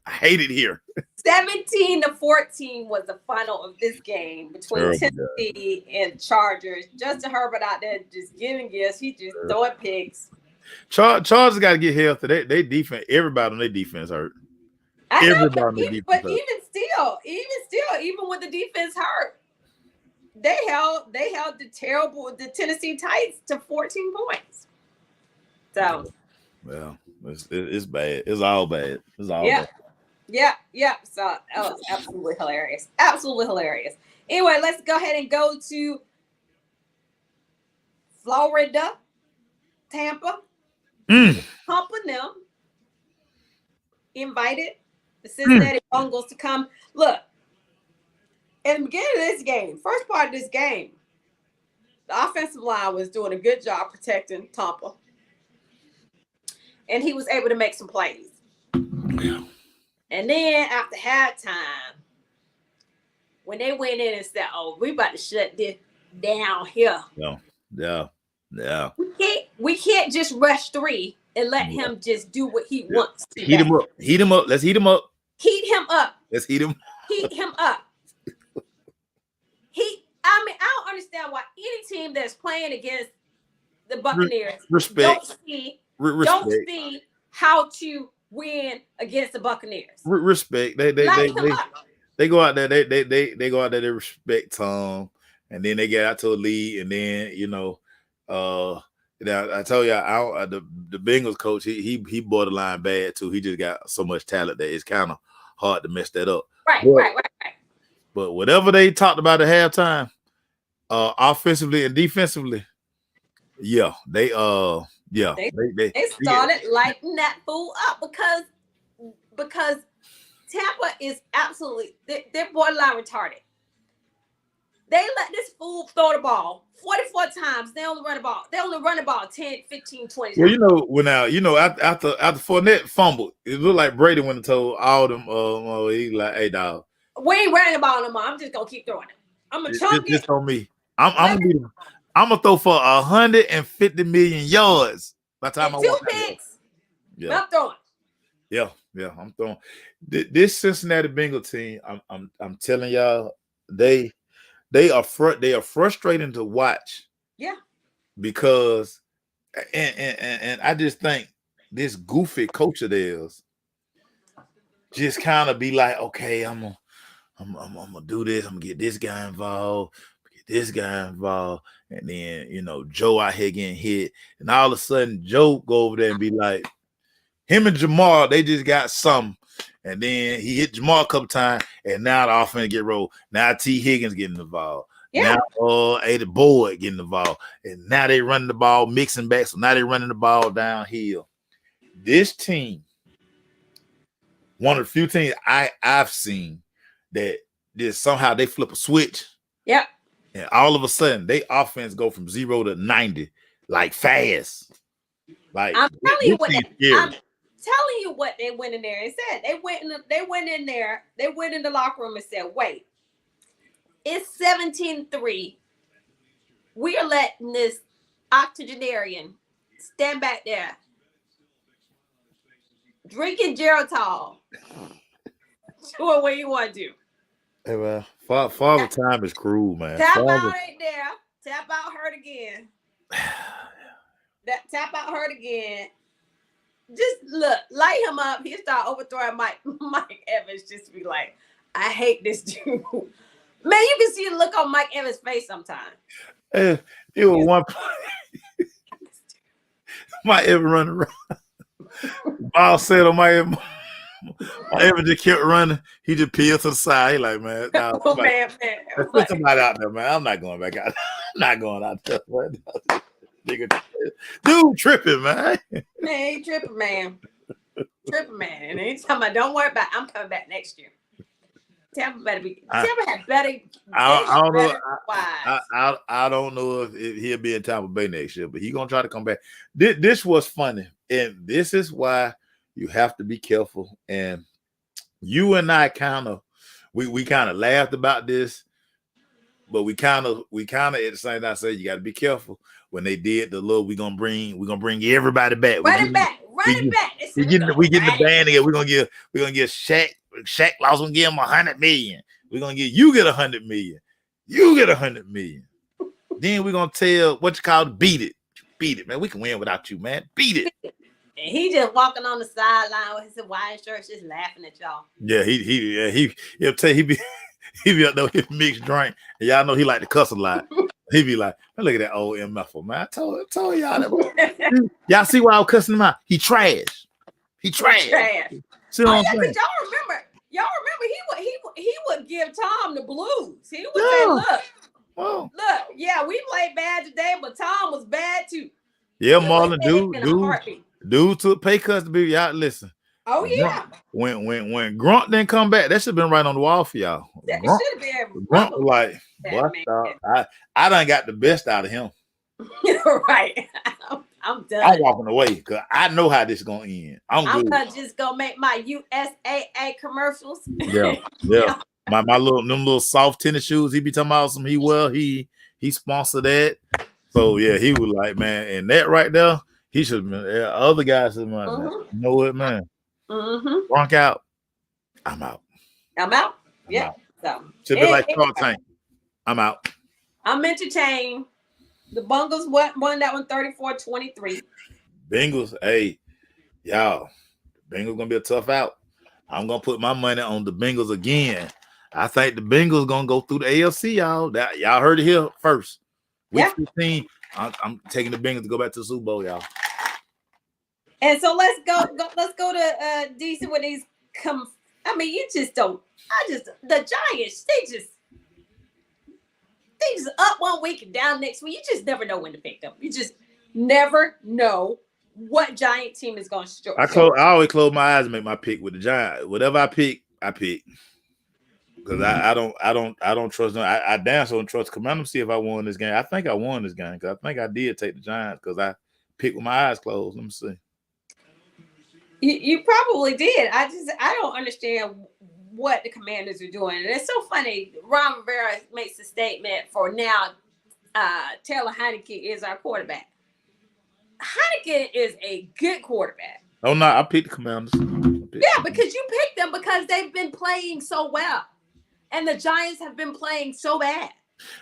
[SPEAKER 2] 17-14 was the final of this game between Tennessee and Chargers. Justin Herbert out there just giving gifts. He just throwing picks.
[SPEAKER 1] Chargers got to get healthy. They defense. Everybody on their defense hurt.
[SPEAKER 2] Everybody on their defense hurt. Even with the defense hurt, they held the Tennessee Titans to 14 points. So,
[SPEAKER 1] well, it's bad. It's all bad. Bad.
[SPEAKER 2] Yeah. So that was absolutely hilarious. Anyway, let's go ahead and go to Florida, Tampa. Pumping them. Invited the Cincinnati Bengals to come. Look, at the beginning of this game, first part of this game, the offensive line was doing a good job protecting Tampa. And he was able to make some plays.
[SPEAKER 1] Yeah.
[SPEAKER 2] And then after halftime, when they went in and said, "Oh, we about to shut this down here."
[SPEAKER 1] Yeah.
[SPEAKER 2] We can't just rush 3 and let him just do what he wants to.
[SPEAKER 1] Heat him up. Let's heat him up.
[SPEAKER 2] Let's heat him up. I don't understand why any team that's playing against the Buccaneers don't see how to win against the Buccaneers.
[SPEAKER 1] Respect. They They go out there, they go out there, they respect Tom, and then they get out to a lead, and then now I told you, the Bengals coach, he borderline bad too. He just got so much talent that it's kind of hard to mess that up.
[SPEAKER 2] Right.
[SPEAKER 1] But whatever they talked about at halftime, offensively and defensively, they
[SPEAKER 2] started lighting that fool up because Tampa is absolutely they're borderline retarded. They let this fool throw the ball 44 times. They only run the ball 10, 15, 20 times.
[SPEAKER 1] Well, after Fournette fumbled, it looked like Brady went and told all them he like, hey dog,
[SPEAKER 2] we ain't running the ball no more. I'm just gonna keep throwing it. I'm gonna chunk it.
[SPEAKER 1] It's on me. I'm gonna throw for 150 million yards by the time I walk.
[SPEAKER 2] 2 picks. Yeah. I'm throwing.
[SPEAKER 1] Yeah, I'm throwing. This Cincinnati Bengals team, I'm telling y'all, they are frustrating to watch.
[SPEAKER 2] Yeah.
[SPEAKER 1] Because and I just think this goofy coach of theirs just kind of be like, okay, I'm gonna do this. I'm gonna get this guy involved, and then Joe out here getting hit, and all of a sudden Joe go over there and be like, him and Jamal, they just got some, and then he hit Jamal a couple times, and now the offense get rolled. Now T. Higgins getting involved. Yeah. Now Eddie Boyd getting involved, and now they running the ball, mixing back. So now they running the ball downhill. This team, one of the few teams I've seen that somehow they flip a switch.
[SPEAKER 2] Yeah.
[SPEAKER 1] And all of a sudden, they offense go from 0 to 90 like fast. Like
[SPEAKER 2] I'm telling you what they went in there and said. They went in the locker room and said, wait, it's 17-3. We are letting this octogenarian stand back there drinking Geritol. Doing what you want to do.
[SPEAKER 1] Hey, man, Father Time is cruel, man.
[SPEAKER 2] Tap out right there. Tap out hurt again. Tap out hurt again. Just look, light him up. He start overthrowing Mike Evans. Just be like, I hate this dude. Man, you can see the look on Mike Evans' face sometimes.
[SPEAKER 1] It was one play. Mike Evans running around. Ball said on Mike Evans just kept running. He just peeled to the side. He like, man, put somebody out there, man. I'm not going back out. I'm not going out there. Dude, tripping, man.
[SPEAKER 2] Man, he tripping, man. And he's talking about, don't worry about it. I'm coming back next year. Tampa had better.
[SPEAKER 1] I don't know if he'll be in Tampa Bay next year, but he's gonna try to come back. This was funny, and this is why you have to be careful. And you and I we kind of laughed about this, but we kind of at the same time say you got to be careful. When they did the little, we're gonna bring everybody back.
[SPEAKER 2] Run it back.
[SPEAKER 1] We getting the band again. We're gonna give Shaq Loss. We're gonna give him 100 million. We're gonna get 100 million. You get 100 million. Then we're gonna tell beat it, man. We can win without you, man. Beat it.
[SPEAKER 2] And he just walking on the sideline with his Hawaiian shirt, just laughing at y'all.
[SPEAKER 1] Yeah, he'll tell you he be up there with mixed drink, and y'all know he like to cuss a lot. He be like, look at that old MFer, man. I told y'all that. Y'all see why I was cussing him out? He trash. See what I'm saying?
[SPEAKER 2] Y'all remember he would give Tom the blues. He would say, look, we played bad today, but Tom was bad too.
[SPEAKER 1] Yeah, Marlon, dude took pay cuts to be y'all. Listen.
[SPEAKER 2] Oh yeah.
[SPEAKER 1] When Grunt didn't come back, that should have been right on the wall for y'all. Grunt was like, what? I done got the best out of him.
[SPEAKER 2] Right. I'm done.
[SPEAKER 1] I'm walking away because I know how this is gonna end. I'm
[SPEAKER 2] just gonna make my USAA commercials.
[SPEAKER 1] Yeah. My little soft tennis shoes. He be talking about some. He sponsored that. So yeah, he was like, man, and that right there, he should have been. Other guys should have been. Man, you know what, man?
[SPEAKER 2] Mm-hmm.
[SPEAKER 1] Drunk out. I'm out.
[SPEAKER 2] Yeah. So
[SPEAKER 1] should be like Carl Tank. I'm out.
[SPEAKER 2] I'm entertained. The Bengals won that one 34-23.
[SPEAKER 1] Bengals, hey, y'all. Bengals gonna be a tough out. I'm gonna put my money on the Bengals again. I think the Bengals gonna go through the AFC, y'all. That y'all heard it here first. Week 15. I'm taking the Bengals to go back to the Super Bowl, y'all.
[SPEAKER 2] And so let's go to DC with these I mean, you just don't. The Giants, they just up one week and down next week. You just never know when to pick them. You just never know what Giant team is going to show.
[SPEAKER 1] I always close my eyes and make my pick with the Giants. Whatever I pick. Because I don't trust them. I damn so don't trust Commanders. See if I won this game. I think I won this game because I think I did take the Giants because I picked with my eyes closed. Let me see.
[SPEAKER 2] You probably did. I don't understand what the Commanders are doing. And it's so funny. Ron Rivera makes a statement for now. Taylor Heineke is our quarterback. Heineke is a good quarterback.
[SPEAKER 1] Oh no, I picked the Commanders.
[SPEAKER 2] Yeah, because you picked them because they've been playing so well. And the Giants have been playing so bad.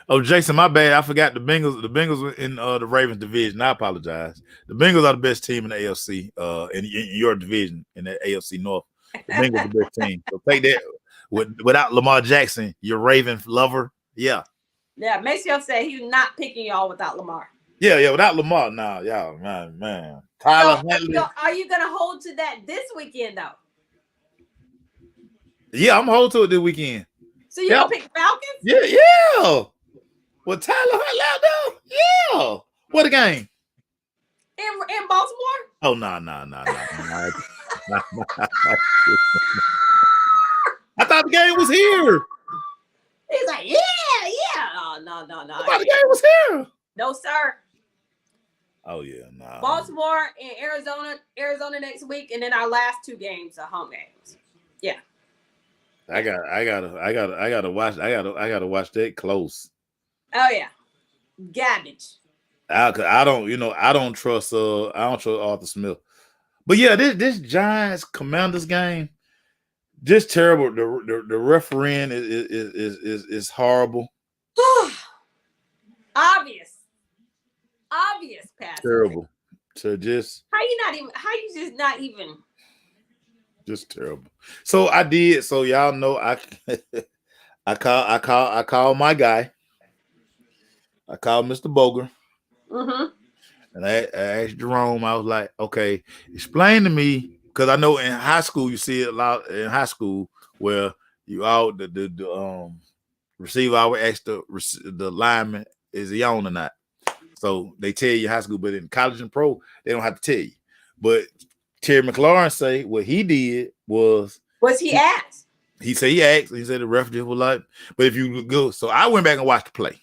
[SPEAKER 1] Oh, Jason, my bad. I forgot the Bengals. The Bengals were in the Ravens division. I apologize. The Bengals are the best team in the AFC. In your division in the AFC North, the Bengals are the best team. So take that. Without Lamar Jackson, your Raven lover. Yeah.
[SPEAKER 2] Yeah. Maceo said he's not picking y'all without Lamar.
[SPEAKER 1] Yeah. Without Lamar, nah, y'all, man. Tyler Huntley.
[SPEAKER 2] Are you gonna hold to that this weekend though?
[SPEAKER 1] Yeah, I'm holding to it this weekend.
[SPEAKER 2] So you gonna pick the Falcons?
[SPEAKER 1] Yeah. Well, Tyler Huntley out there? Yeah. What a game.
[SPEAKER 2] In Baltimore?
[SPEAKER 1] Oh, no. I thought the game was here.
[SPEAKER 2] He's like, yeah. Oh, no.
[SPEAKER 1] I thought the game was here.
[SPEAKER 2] No, sir.
[SPEAKER 1] Oh, yeah, no.
[SPEAKER 2] Baltimore and Arizona next week, and then our last two games are home games. Yeah.
[SPEAKER 1] I gotta watch that close.
[SPEAKER 2] Oh yeah, garbage.
[SPEAKER 1] I don't trust Arthur Smith. But yeah, this Giants Commanders game, just terrible. The refereeing is horrible.
[SPEAKER 2] Obvious, pass.
[SPEAKER 1] Terrible. So just just terrible. So I did. So y'all know I call my guy. I called Mr. Boger.
[SPEAKER 2] Mm-hmm.
[SPEAKER 1] And I asked Jerome, I was like, okay, explain to me, because I know in high school you see it a lot in high school where you all the receiver always ask the lineman, is he on or not? So they tell you high school, but in college and pro, they don't have to tell you. But Terry McLaurin say what he did was
[SPEAKER 2] he asked.
[SPEAKER 1] He said he asked. He said the ref just was like, but if you go, so I went back and watched the play.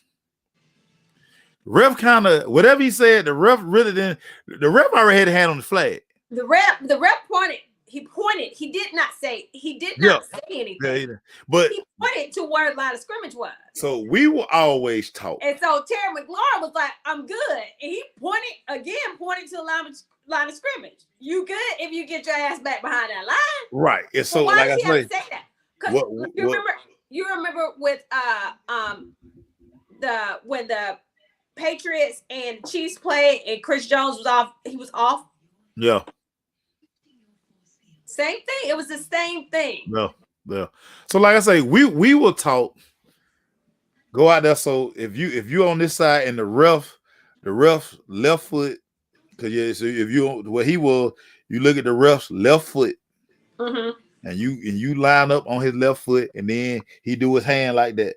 [SPEAKER 1] Ref kind of whatever he said, the ref really didn't. The ref already had a hand on the flag.
[SPEAKER 2] The ref pointed. He pointed. He did not say anything.
[SPEAKER 1] Yeah, but
[SPEAKER 2] he pointed to where the line of scrimmage was.
[SPEAKER 1] So we were always taught.
[SPEAKER 2] And so Terry McLaurin was like, "I'm good," and he pointed to the line of scrimmage. You good if you get your ass back behind that line,
[SPEAKER 1] right? And so
[SPEAKER 2] why
[SPEAKER 1] like
[SPEAKER 2] does
[SPEAKER 1] I
[SPEAKER 2] he have to say that? Because you remember with when the Patriots and Chiefs played and Chris Jones was off. He was off.
[SPEAKER 1] Yeah.
[SPEAKER 2] Same thing. It was the same thing.
[SPEAKER 1] Yeah. So like I say, we were taught go out there. So if you on this side and the ref left foot, because so if you where he was, you look at the ref's left foot,
[SPEAKER 2] mm-hmm.
[SPEAKER 1] and you line up on his left foot, and then he do his hand like that,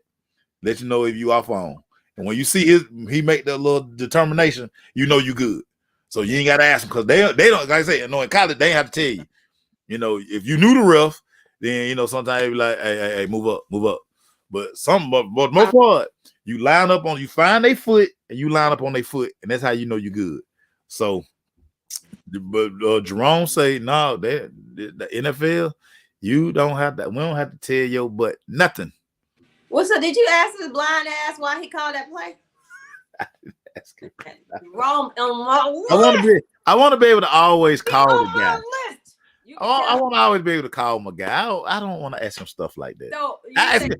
[SPEAKER 1] let you know if you off on. And when you see he make that little determination, you know you good. So you ain't gotta ask him because they don't, like I say, in college they have to tell you. You know, if you knew the ref, then sometimes they be like, hey, move up. But most part, you line up on, you find their foot and you line up on their foot, and that's how you know you good. So, but Jerome say, no, the NFL, you don't have that. We don't have to tell your butt nothing.
[SPEAKER 2] Well, so did you ask his blind ass why he called that play? Wrong.
[SPEAKER 1] I want to be able to always call the guy. I want to always be able to call my guy. I don't want to ask him stuff like that.
[SPEAKER 2] So
[SPEAKER 1] I have to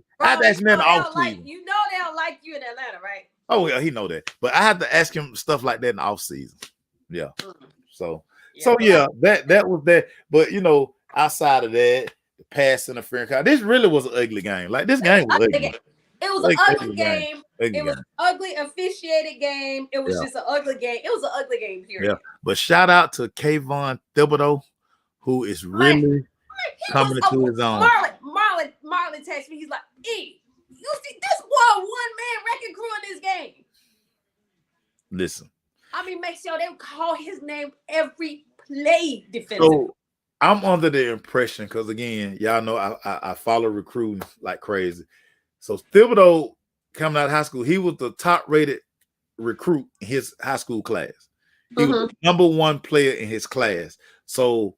[SPEAKER 1] ask him in the off season.
[SPEAKER 2] You know they don't like you in Atlanta, right?
[SPEAKER 1] Oh yeah, he know that. But I have to ask him stuff like that in the off season. Yeah. Mm-hmm. So that was that. But outside of that, the pass interference. This really was an ugly game. Like this game was ugly.
[SPEAKER 2] It was an ugly game. It was an ugly officiated game. It was just an ugly game. It was an ugly game, period.
[SPEAKER 1] Yeah. But shout out to Kayvon Thibodeau, who is really coming into his own.
[SPEAKER 2] Marlon texted me. He's like, "E, you see, this was one-man wrecking crew in this game."
[SPEAKER 1] Listen.
[SPEAKER 2] I mean, make sure they call his name every play defensive.
[SPEAKER 1] So I'm under the impression, because again, y'all know I follow recruiting like crazy. So Thibodeau coming out of high school, he was the top-rated recruit in his high school class. He was the number one player in his class. So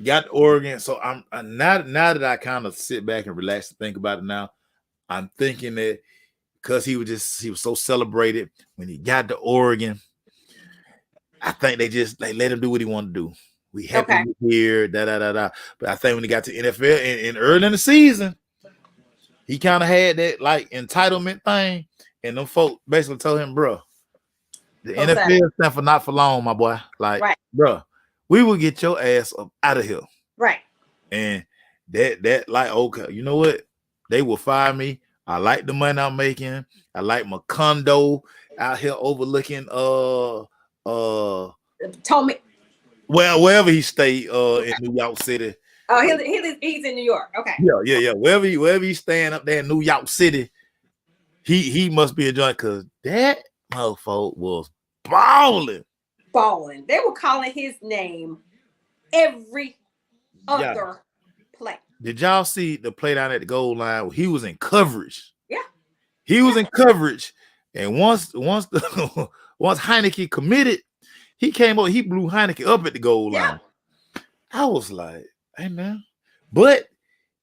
[SPEAKER 1] got Oregon. So I'm now that I kind of sit back and relax and think about it now, I'm thinking that because he was so celebrated when he got to Oregon, I think they let him do what he wanted to do. We happy here, da. But I think when he got to NFL and early in the season, he kind of had that like entitlement thing, and them folk basically told him, bro, the NFL stand for not for long, my boy. Like, bro, we will get your ass up out of here.
[SPEAKER 2] Right.
[SPEAKER 1] And that like, okay, you know what? They will fire me. I like the money I'm making. I like my condo out here overlooking
[SPEAKER 2] Tommy.
[SPEAKER 1] Well, wherever he stayed in New York City.
[SPEAKER 2] Oh, he's in New York. Okay.
[SPEAKER 1] Yeah. Wherever he's staying up there in New York City, he must be a joint, because that motherfucker was balling.
[SPEAKER 2] They were calling his name every other play.
[SPEAKER 1] Did y'all see the play down at the goal line where he was in coverage?
[SPEAKER 2] Yeah.
[SPEAKER 1] He was in coverage. And once Heineke committed, he came up, he blew Heineke up at the goal line. I was like, hey man. But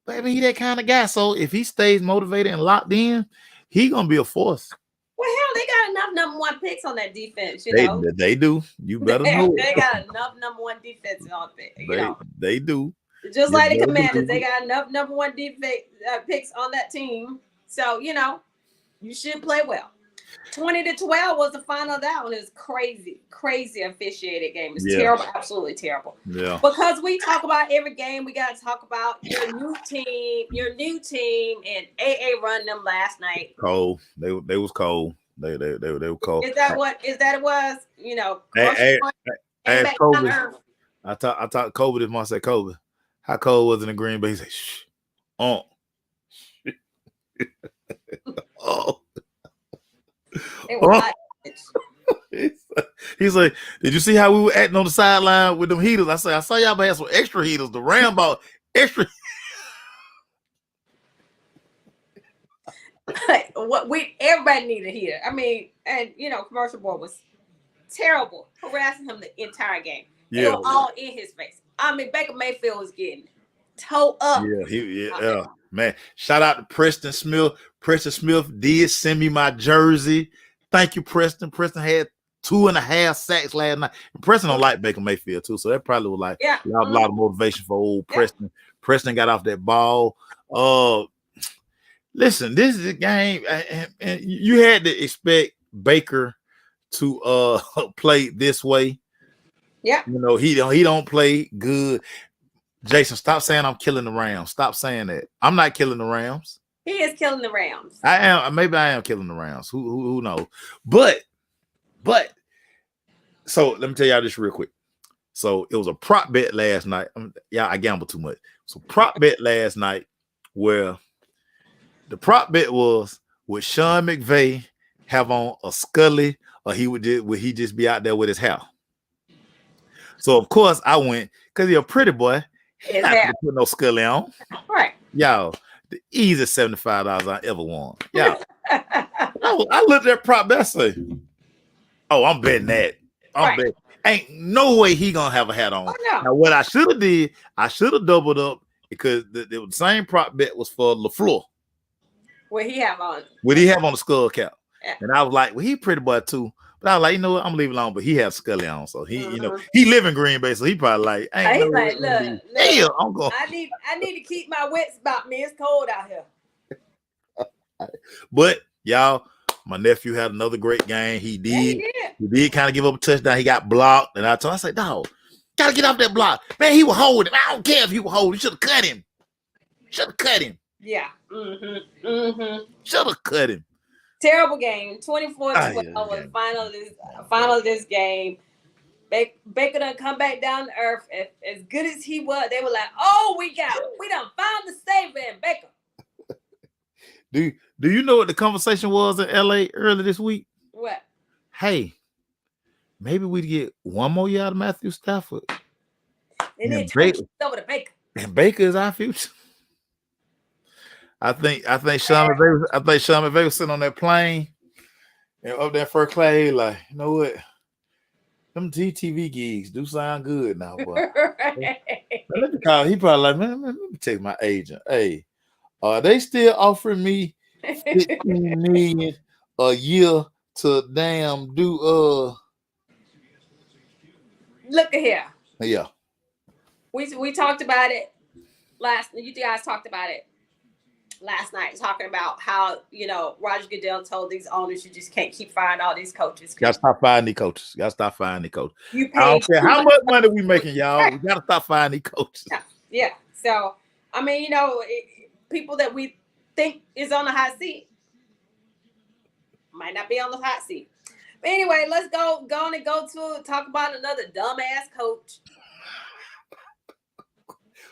[SPEAKER 1] baby, he that kind of guy. So if he stays motivated and locked in, he gonna be a force.
[SPEAKER 2] Well, hell, they got enough number one picks on that defense, you know.
[SPEAKER 1] They do. You better know.
[SPEAKER 2] They got enough number one defense on it. You know.
[SPEAKER 1] They do.
[SPEAKER 2] Just like the Commanders, they got enough number one defense picks on that team. So, you know, you should play well. 20-12 was the final. That one is crazy officiated game. It's terrible, absolutely terrible.
[SPEAKER 1] Yeah.
[SPEAKER 2] Because we talk about every game, we got to talk about your new team, and AA run them last night.
[SPEAKER 1] Cold. They was cold. They were cold.
[SPEAKER 2] Is that it was? You know,
[SPEAKER 1] hey, Kobe. I talked to Kobe this morning. I said, Kobe, how cold was it in Green Bay? He said, shh. Oh. He's like, did you see how we were acting on the sideline with them heaters? I said, I saw y'all had some extra heaters. The Ram bought extra.
[SPEAKER 2] Everybody needed a heater. I mean, and you know, Commercial Board was terrible, harassing him the entire game. They were all in his face. I mean, Baker Mayfield was getting toe up.
[SPEAKER 1] Yeah, man. Shout out to Preston Smith. Preston Smith did send me my jersey. Thank you, Preston. Preston had 2.5 sacks last night. And Preston don't like Baker Mayfield too, so that probably was like a lot of motivation for old Preston. Preston got off that ball. Listen, this is a game, and you had to expect Baker to play this way.
[SPEAKER 2] Yeah,
[SPEAKER 1] you know he don't play good. Jason, stop saying I'm killing the Rams. Stop saying that. I'm not killing the Rams.
[SPEAKER 2] He is killing the Rams.
[SPEAKER 1] I am. Maybe I am killing the Rams. Who knows? But so let me tell y'all this real quick. So it was a prop bet last night. I gamble too much. So prop bet last night where the prop bet was, would Sean McVay have on a Scully, or would he just be out there with his hair? So of course I went, because he's a pretty boy. He not gonna put no Scully on.
[SPEAKER 2] Right.
[SPEAKER 1] Y'all, the easiest $75 I ever won. Y'all. I looked at prop bet, I say, oh, I'm betting that. I'm betting. Ain't no way he gonna have a hat on.
[SPEAKER 2] Oh, no.
[SPEAKER 1] Now, what I should have did, I should have doubled up, because the same prop bet was for LaFleur.
[SPEAKER 2] What he have on?
[SPEAKER 1] What he have on the skull cap?
[SPEAKER 2] Yeah.
[SPEAKER 1] And I was like, well, he pretty boy too. But I was like, you know what? I'm leaving alone. But he has Scully on, so he, you know, he live in Green Bay, so he probably like,
[SPEAKER 2] he's like, look,
[SPEAKER 1] damn, I'm going.
[SPEAKER 2] I need to keep my wits about me. It's cold out here.
[SPEAKER 1] But y'all, my nephew had another great game. He did kind of give up a touchdown. He got blocked, and I said, dog, gotta get off that block, man. He was holding. I don't care if he was holding. You should have cut him. Should have cut him.
[SPEAKER 2] Yeah.
[SPEAKER 1] Should have cut him.
[SPEAKER 2] Terrible game. 24-12 was final of this game. Baker done come back down to earth. As good as he was, they were like, "Oh, we done found the savior in Baker."
[SPEAKER 1] Do you know what the conversation was in LA earlier this week?
[SPEAKER 2] What?
[SPEAKER 1] Hey, maybe we'd get one more year out of Matthew Stafford.
[SPEAKER 2] And then over to Baker.
[SPEAKER 1] And Baker is our future. I think Sean McVay was sitting on that plane and up there first class. He like, you know what? Them TTV gigs do sound good now, boy. Right. Let me call. He probably like, man, let me check my agent. Hey, are they still offering me $15 million a year to damn do
[SPEAKER 2] Look at here.
[SPEAKER 1] Yeah.
[SPEAKER 2] We talked about it you guys talked about it last night, talking about how, Roger Goodell told these owners you just can't keep firing all these coaches.
[SPEAKER 1] Gotta stop firing these coaches. Gotta stop firing these coaches.
[SPEAKER 2] You pay
[SPEAKER 1] I don't care how much money we making, y'all. We gotta stop firing these coaches.
[SPEAKER 2] Yeah. So, I mean, people that we think is on the hot seat might not be on the hot seat. But anyway, let's go to talk about another dumbass coach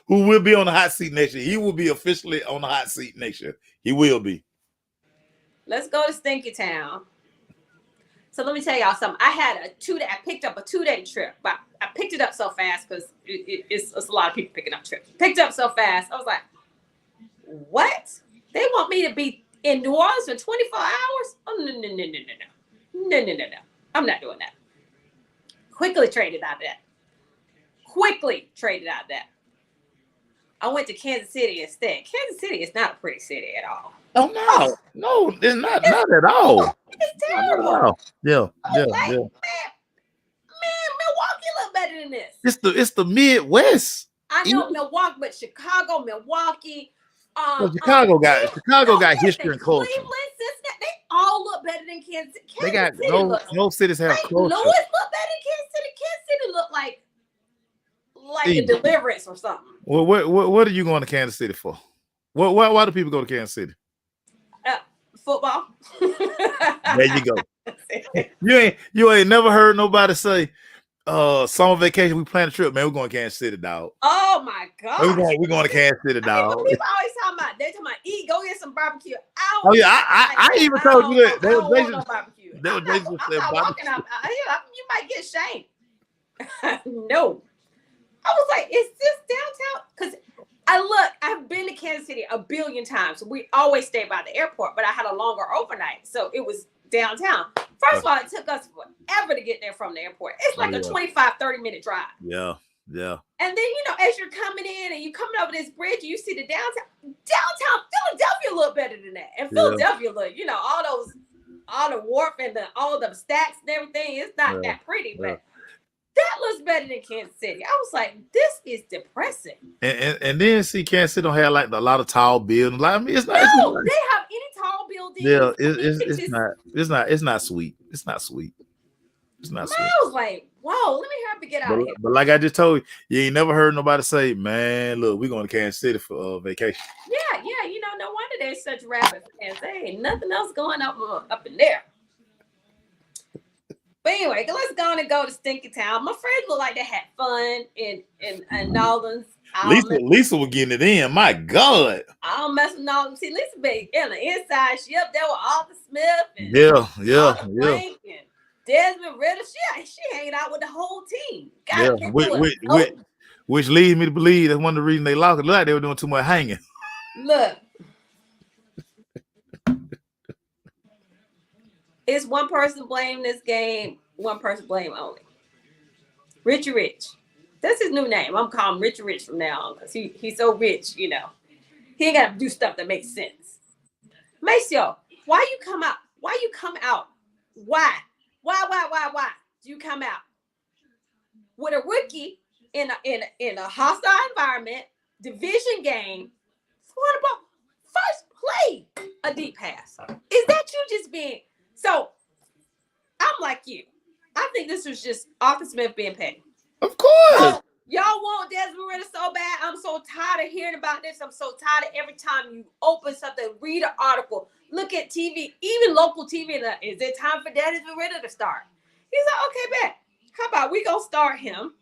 [SPEAKER 1] who will be on the hot seat next year. He will be officially on the hot seat next year. He will be.
[SPEAKER 2] Let's go to Stinky Town. So let me tell y'all something. I picked up a 2-day trip, but I picked it up so fast because it's a lot of people picking up trips. Picked up so fast. I was like, what? They want me to be in New Orleans for 24 hours? Oh, no. I'm not doing that. Quickly traded out of that. I went to Kansas City instead. Kansas City is not a pretty city at all.
[SPEAKER 1] Oh no, it's not at all.
[SPEAKER 2] It's terrible.
[SPEAKER 1] Yeah.
[SPEAKER 2] Man, Milwaukee look better than this.
[SPEAKER 1] It's the Midwest.
[SPEAKER 2] I know Milwaukee, but Chicago, Milwaukee.
[SPEAKER 1] Chicago got history and culture.
[SPEAKER 2] Cleveland, Cincinnati, they all look better than Kansas City.
[SPEAKER 1] They got no cities have
[SPEAKER 2] St.
[SPEAKER 1] culture.
[SPEAKER 2] Louis look better than Kansas City. Kansas City look like a deliverance or something.
[SPEAKER 1] Well, what are you going to Kansas City for? Why do people go to Kansas City?
[SPEAKER 2] Football.
[SPEAKER 1] There you go. You ain't never heard nobody say, summer vacation, we plan a trip, man. We're going to Kansas City, dog.
[SPEAKER 2] Oh my God.
[SPEAKER 1] We're going to Kansas City, dog.
[SPEAKER 2] People always talking about eat, go get some barbecue.
[SPEAKER 1] I even told you that.
[SPEAKER 2] I don't want no barbecue. I'm not walking out. You might get shamed. No. I was like, is this downtown? Because I've been to Kansas City a billion times. We always stay by the airport, but I had a longer overnight. So it was downtown. First of all, it took us forever to get there from the airport. It's like a 25-30 minute drive.
[SPEAKER 1] Yeah.
[SPEAKER 2] And then, as you're coming in and you're coming over this bridge, you see the downtown. Philadelphia look better than that. And Philadelphia look, all the wharf and all the stacks and everything. It's not that pretty, but that looks better than Kansas City. I was like, this is depressing.
[SPEAKER 1] And then see, Kansas City don't have like a lot of tall buildings. Like, I mean, it's not.
[SPEAKER 2] No, they have any tall buildings.
[SPEAKER 1] Yeah, it's not sweet. It's not sweet. It's not sweet.
[SPEAKER 2] I was like, whoa, let me hurry to get out of here.
[SPEAKER 1] But like I just told you ain't never heard nobody say, man, look, we're going to Kansas City for vacation.
[SPEAKER 2] Yeah. No wonder there's such rapid fans. There ain't nothing else going up in there. But anyway, let's go to Stinky Town. My friends look like they had fun in Nolans.
[SPEAKER 1] Lisa was getting it in. My God.
[SPEAKER 2] I don't mess with Nolans. See, Lisa be in the inside. She up there with Arthur Smith and Frank and Desmond Ritter. She hanging out with the whole team.
[SPEAKER 1] Which leads me to believe that's one of the reasons they lost it. Look like they were doing too much hanging.
[SPEAKER 2] Look. It's one person blame this game, one person blame only. Richie Rich. That's his new name. I'm calling him Richie Rich from now on because he's so rich, He ain't got to do stuff that makes sense. Maceo, why you come out? Why? Why do you come out with a rookie in a hostile environment, division game, first play a deep pass? Is that you just being... So, I'm like you. I think this was just Arthur Smith being petty.
[SPEAKER 1] Of course.
[SPEAKER 2] Y'all want Desmond Ritter so bad. I'm so tired of hearing about this. I'm so tired of every time you open something, read an article, look at TV, even local TV. Is it time for Desmond Ritter to start? He's like, okay, bet. How about we go start him?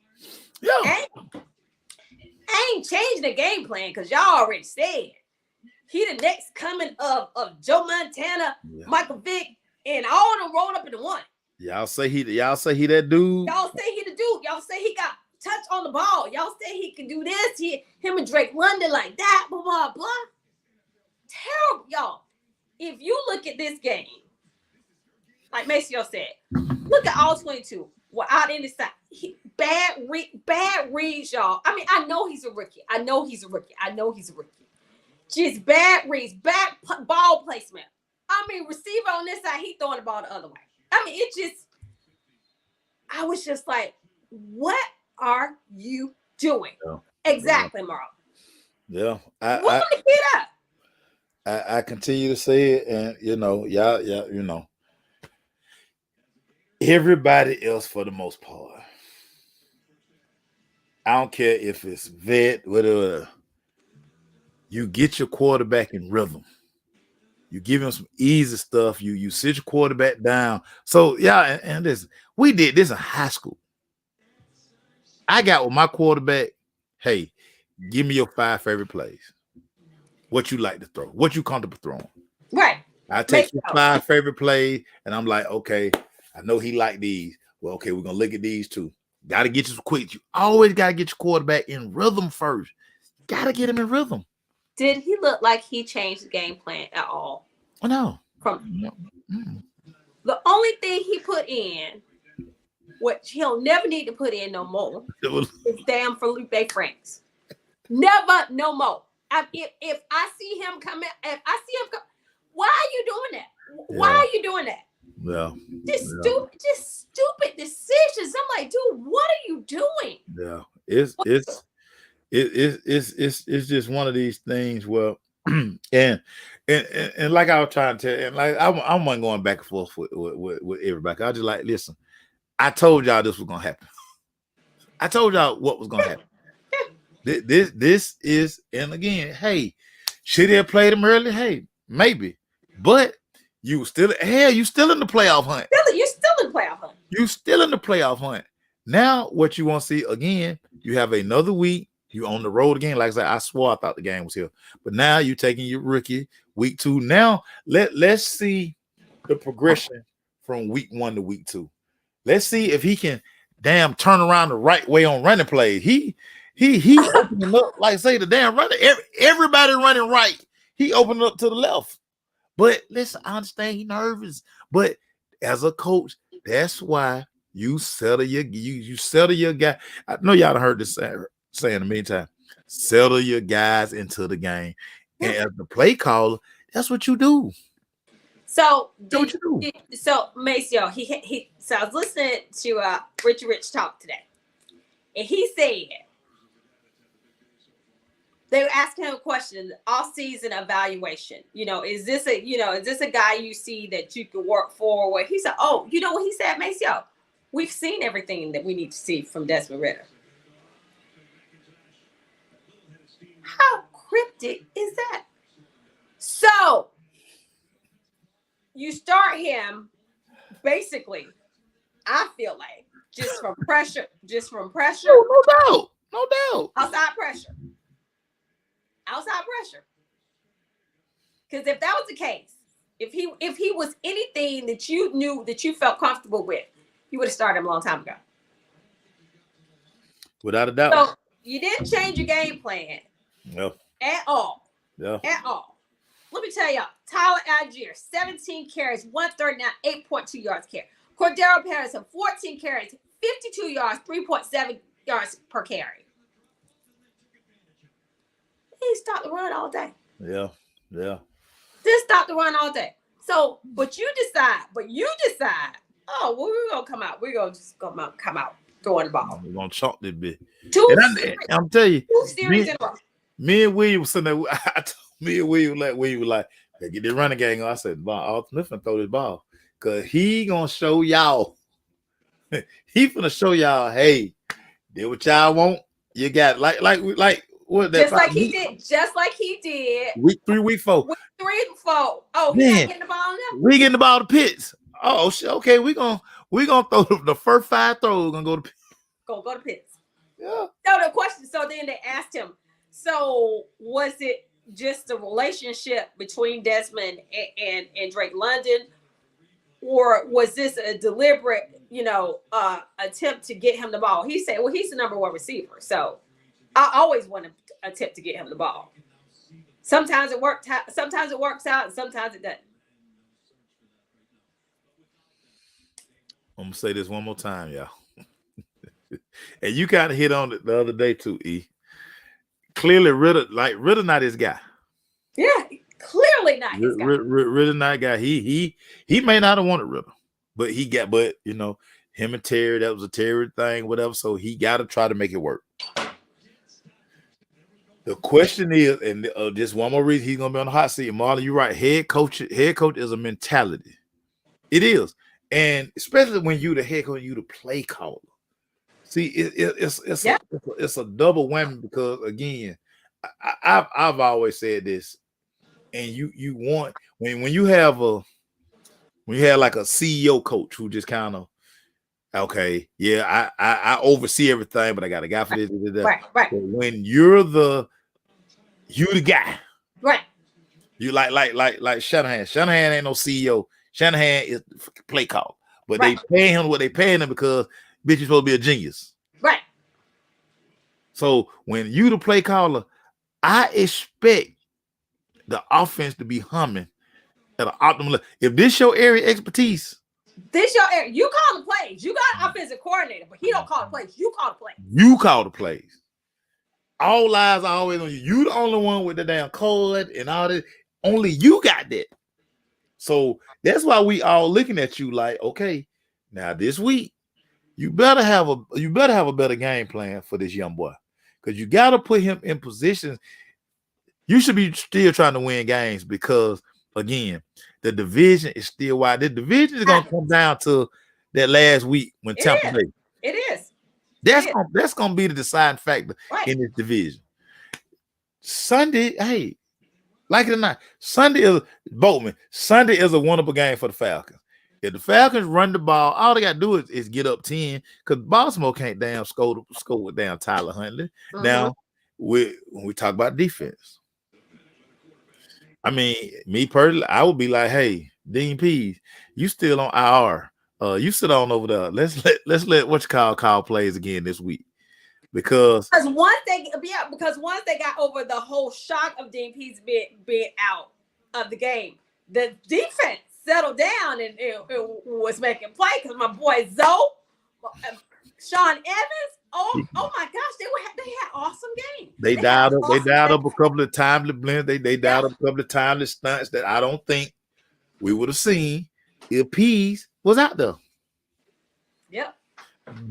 [SPEAKER 1] Yeah.
[SPEAKER 2] I ain't changing the game plan because y'all already said he the next coming of Joe Montana, Michael Vick, and all of them rolled up into one.
[SPEAKER 1] Y'all say he that dude.
[SPEAKER 2] Y'all say he the dude. Y'all say he got touch on the ball. Y'all say he can do this. Him and Drake London like that. Blah blah blah. Terrible, y'all. If you look at this game, like Maceo said, look at all 22. We're out in the side. Bad reads, y'all. I mean, I know he's a rookie. Just bad reads, bad ball placement. I mean, receiver on this side, he throwing the ball the other way. I mean, I was just like, what are you doing? Yeah. Exactly, Marl.
[SPEAKER 1] Yeah. I continue to say it, and y'all, everybody else for the most part. I don't care if it's vet, whatever. You get your quarterback in rhythm. You give him some easy stuff. You sit your quarterback down. So yeah, and this we did this in high school. I got with my quarterback. Hey, give me your 5 favorite plays. What you like to throw? What you comfortable throwing?
[SPEAKER 2] Right.
[SPEAKER 1] I take your 5 favorite plays, and I'm like, okay, I know he like these. Well, okay, we're gonna look at these too. Got to get you some quick. You always got to get your quarterback in rhythm first. Got to get him in rhythm.
[SPEAKER 2] Did he look like he changed the game plan at all?
[SPEAKER 1] No.
[SPEAKER 2] The only thing he put in, which he'll never need to put in no more, is damn Felipe Franks. Never, no more. If I see him coming, why are you doing that? Why are you doing that?
[SPEAKER 1] Yeah.
[SPEAKER 2] Just stupid decisions. I'm like, dude, what are you doing?
[SPEAKER 1] Yeah. It's just one of these things where and like I was trying to tell, and like I wasn't going back and forth with everybody. I just like, listen, I told y'all this was gonna happen. I told y'all what was gonna happen. This is, and again, hey, should he have played him early? Hey, maybe, but you still in the playoff hunt.
[SPEAKER 2] You're still in the playoff hunt.
[SPEAKER 1] You still in the playoff hunt. Now, what you want to see again? You have another week. You on the road again. Like I said, I swore I thought the game was here, but now you're taking your rookie week 2. Now let's see the progression from week 1 to week 2. Let's see if he can turn around the right way on running plays. He opening up, like say the damn runner. Everybody running right. He opened up to the left. But listen, I understand he's nervous. But as a coach, that's why you settle your guy. I know y'all done heard this say in the meantime. Settle your guys into the game. And as the play caller, that's what you do.
[SPEAKER 2] So Maceo, so I was listening to Rich talk today, and he said they were asking him a question, off-season evaluation. Is this a guy you see that you can work forward? He said, oh, you know what he said, Maceo? We've seen everything that we need to see from Desmond Ritter. How cryptic is that? So you start him basically, I feel like, just from pressure.
[SPEAKER 1] No doubt.
[SPEAKER 2] Outside pressure. Because if that was the case, if he was anything that you knew that you felt comfortable with, you would have started him a long time ago.
[SPEAKER 1] Without a doubt.
[SPEAKER 2] So you didn't change your game plan.
[SPEAKER 1] No.
[SPEAKER 2] At all.
[SPEAKER 1] Yeah.
[SPEAKER 2] At all. Let me tell y'all, Tyler Algier, 17 carries, 139, 8.2 yards carry. Cordero Patterson, 14 carries, 52 yards, 3.7 yards per carry. He stopped the run all day.
[SPEAKER 1] Yeah.
[SPEAKER 2] Just stop the run all day. So, but you decide, oh, well, we're going to come out. We're going to just come out throwing the ball.
[SPEAKER 1] We're going to chalk this bit.
[SPEAKER 2] I'm
[SPEAKER 1] telling you.
[SPEAKER 2] 2 series in a row.
[SPEAKER 1] Me and William was sitting there. Me and William was like, hey, get this running game. I said, Smith and throw this ball. Because he going to show y'all. He finna show y'all, hey, did what y'all want. You got like what that
[SPEAKER 2] just like he did
[SPEAKER 1] week 3, week 4.
[SPEAKER 2] Week 3 and 4. Oh, he not getting the ball now?
[SPEAKER 1] We getting the ball to Pitts. Oh shit. Okay, we gonna throw the first 5 throws, gonna go to Pitts.
[SPEAKER 2] Go to Pitts.
[SPEAKER 1] Yeah.
[SPEAKER 2] So the question, so then they asked him, so was it just the relationship between Desmond and Drake London, or was this a deliberate, attempt to get him the ball? He said, well, he's the number 1 receiver, so I always want to attempt to get him the ball. Sometimes it works out, and sometimes it doesn't.
[SPEAKER 1] I'm gonna say this one more time, y'all. And you kind of hit on it the other day too, E. Clearly, Ritter not his guy.
[SPEAKER 2] Yeah, clearly not his guy.
[SPEAKER 1] Ritter not guy. He may not have wanted Ritter, but him and Terry, that was a Terry thing, whatever. So he got to try to make it work. The question is, and just one more reason he's gonna be on the hot seat. Marlon, you're right. Head coach is a mentality. It is, and especially when you the head coach, you the play caller. See, it's a double whammy because again, I've always said this, and you want when you have like a CEO coach who just kind of okay, yeah, I oversee everything, but I got a guy for this.
[SPEAKER 2] Right.
[SPEAKER 1] But when you're the guy,
[SPEAKER 2] right?
[SPEAKER 1] You like Shanahan. Shanahan ain't no CEO. Shanahan is play call, but they pay him what they paying him because bitch, you supposed to be a genius,
[SPEAKER 2] right?
[SPEAKER 1] So when you the play caller, I expect the offense to be humming at an optimal level. If this your area expertise,
[SPEAKER 2] you call the plays. You got an offensive coordinator, but he don't call the plays. You call the plays.
[SPEAKER 1] You call the plays. All eyes are always on you. You the only one with the damn code and all that. Only you got that. So that's why we all looking at you like, okay, now this week you better have a better game plan for this young boy, because you got to put him in positions. You should be still trying to win games because again, the division is still wide. The division is going to come down to that last week when Tampa Bay.
[SPEAKER 2] It is.
[SPEAKER 1] That's gonna be the deciding factor in this division. Sunday, hey, like it or not, Sunday is Boatman. Sunday is a winnable game for the Falcons. If the Falcons run the ball, all they gotta do is get up 10, because Baltimore can't damn score with damn Tyler Huntley. Mm-hmm. Now, when we talk about defense, I mean, me personally, I would be like, hey, Dean Pease, you still on IR. You sit on over there. Let's let what you call plays again this week, because
[SPEAKER 2] once they got over the whole shock of Dean Pease being out of the game, the defense settled down and it was making play because my boy Sean Evans. Oh my gosh, they had awesome games.
[SPEAKER 1] They dialed up a couple of timely blends. They dialed up a couple of timely stunts that I don't think we would have seen if Pease was out there.
[SPEAKER 2] Yep.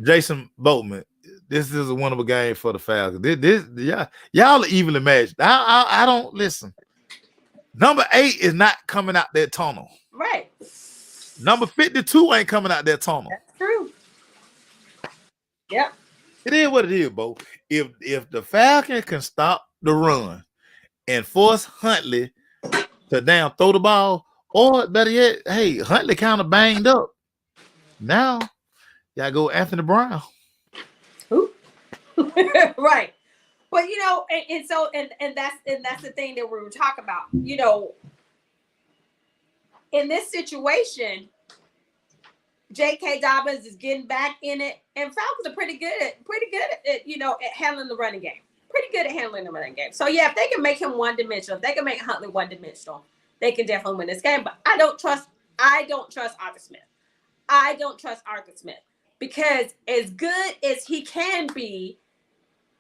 [SPEAKER 1] Jason Boatman, this is a wonderful game for the Falcons. Y'all are evenly matched. I don't listen. Number 8 is not coming out that tunnel.
[SPEAKER 2] Right.
[SPEAKER 1] Number 52 ain't coming out that tunnel.
[SPEAKER 2] That's true. Yep.
[SPEAKER 1] It is what it is, Bo. If the Falcons can stop the run and force Huntley to down throw the ball, or better yet, hey, Huntley kind of banged up. Now, y'all go Anthony Brown.
[SPEAKER 2] Who? Right. But and that's the thing that we were talking about. In this situation, J.K. Dobbins is getting back in it, and Falcons are pretty good at handling the running game. Pretty good at handling the running game. So yeah, if they can make him one-dimensional, if they can make Huntley one-dimensional, they can definitely win this game. But I don't trust Arthur Smith. I don't trust Arthur Smith, because as good as he can be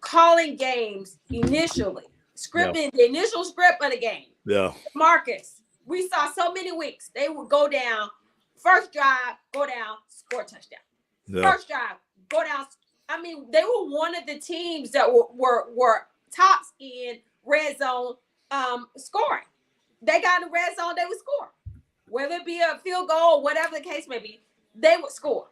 [SPEAKER 2] calling games initially, scripting the initial script of the game.
[SPEAKER 1] Yeah.
[SPEAKER 2] Marcus, we saw so many weeks they would go down, first drive, go down, score a touchdown. Yeah. First drive, go down. I mean, they were one of the teams that were tops in red zone scoring. They got in the red zone, they would score. Whether it be a field goal or whatever the case may be, they would score.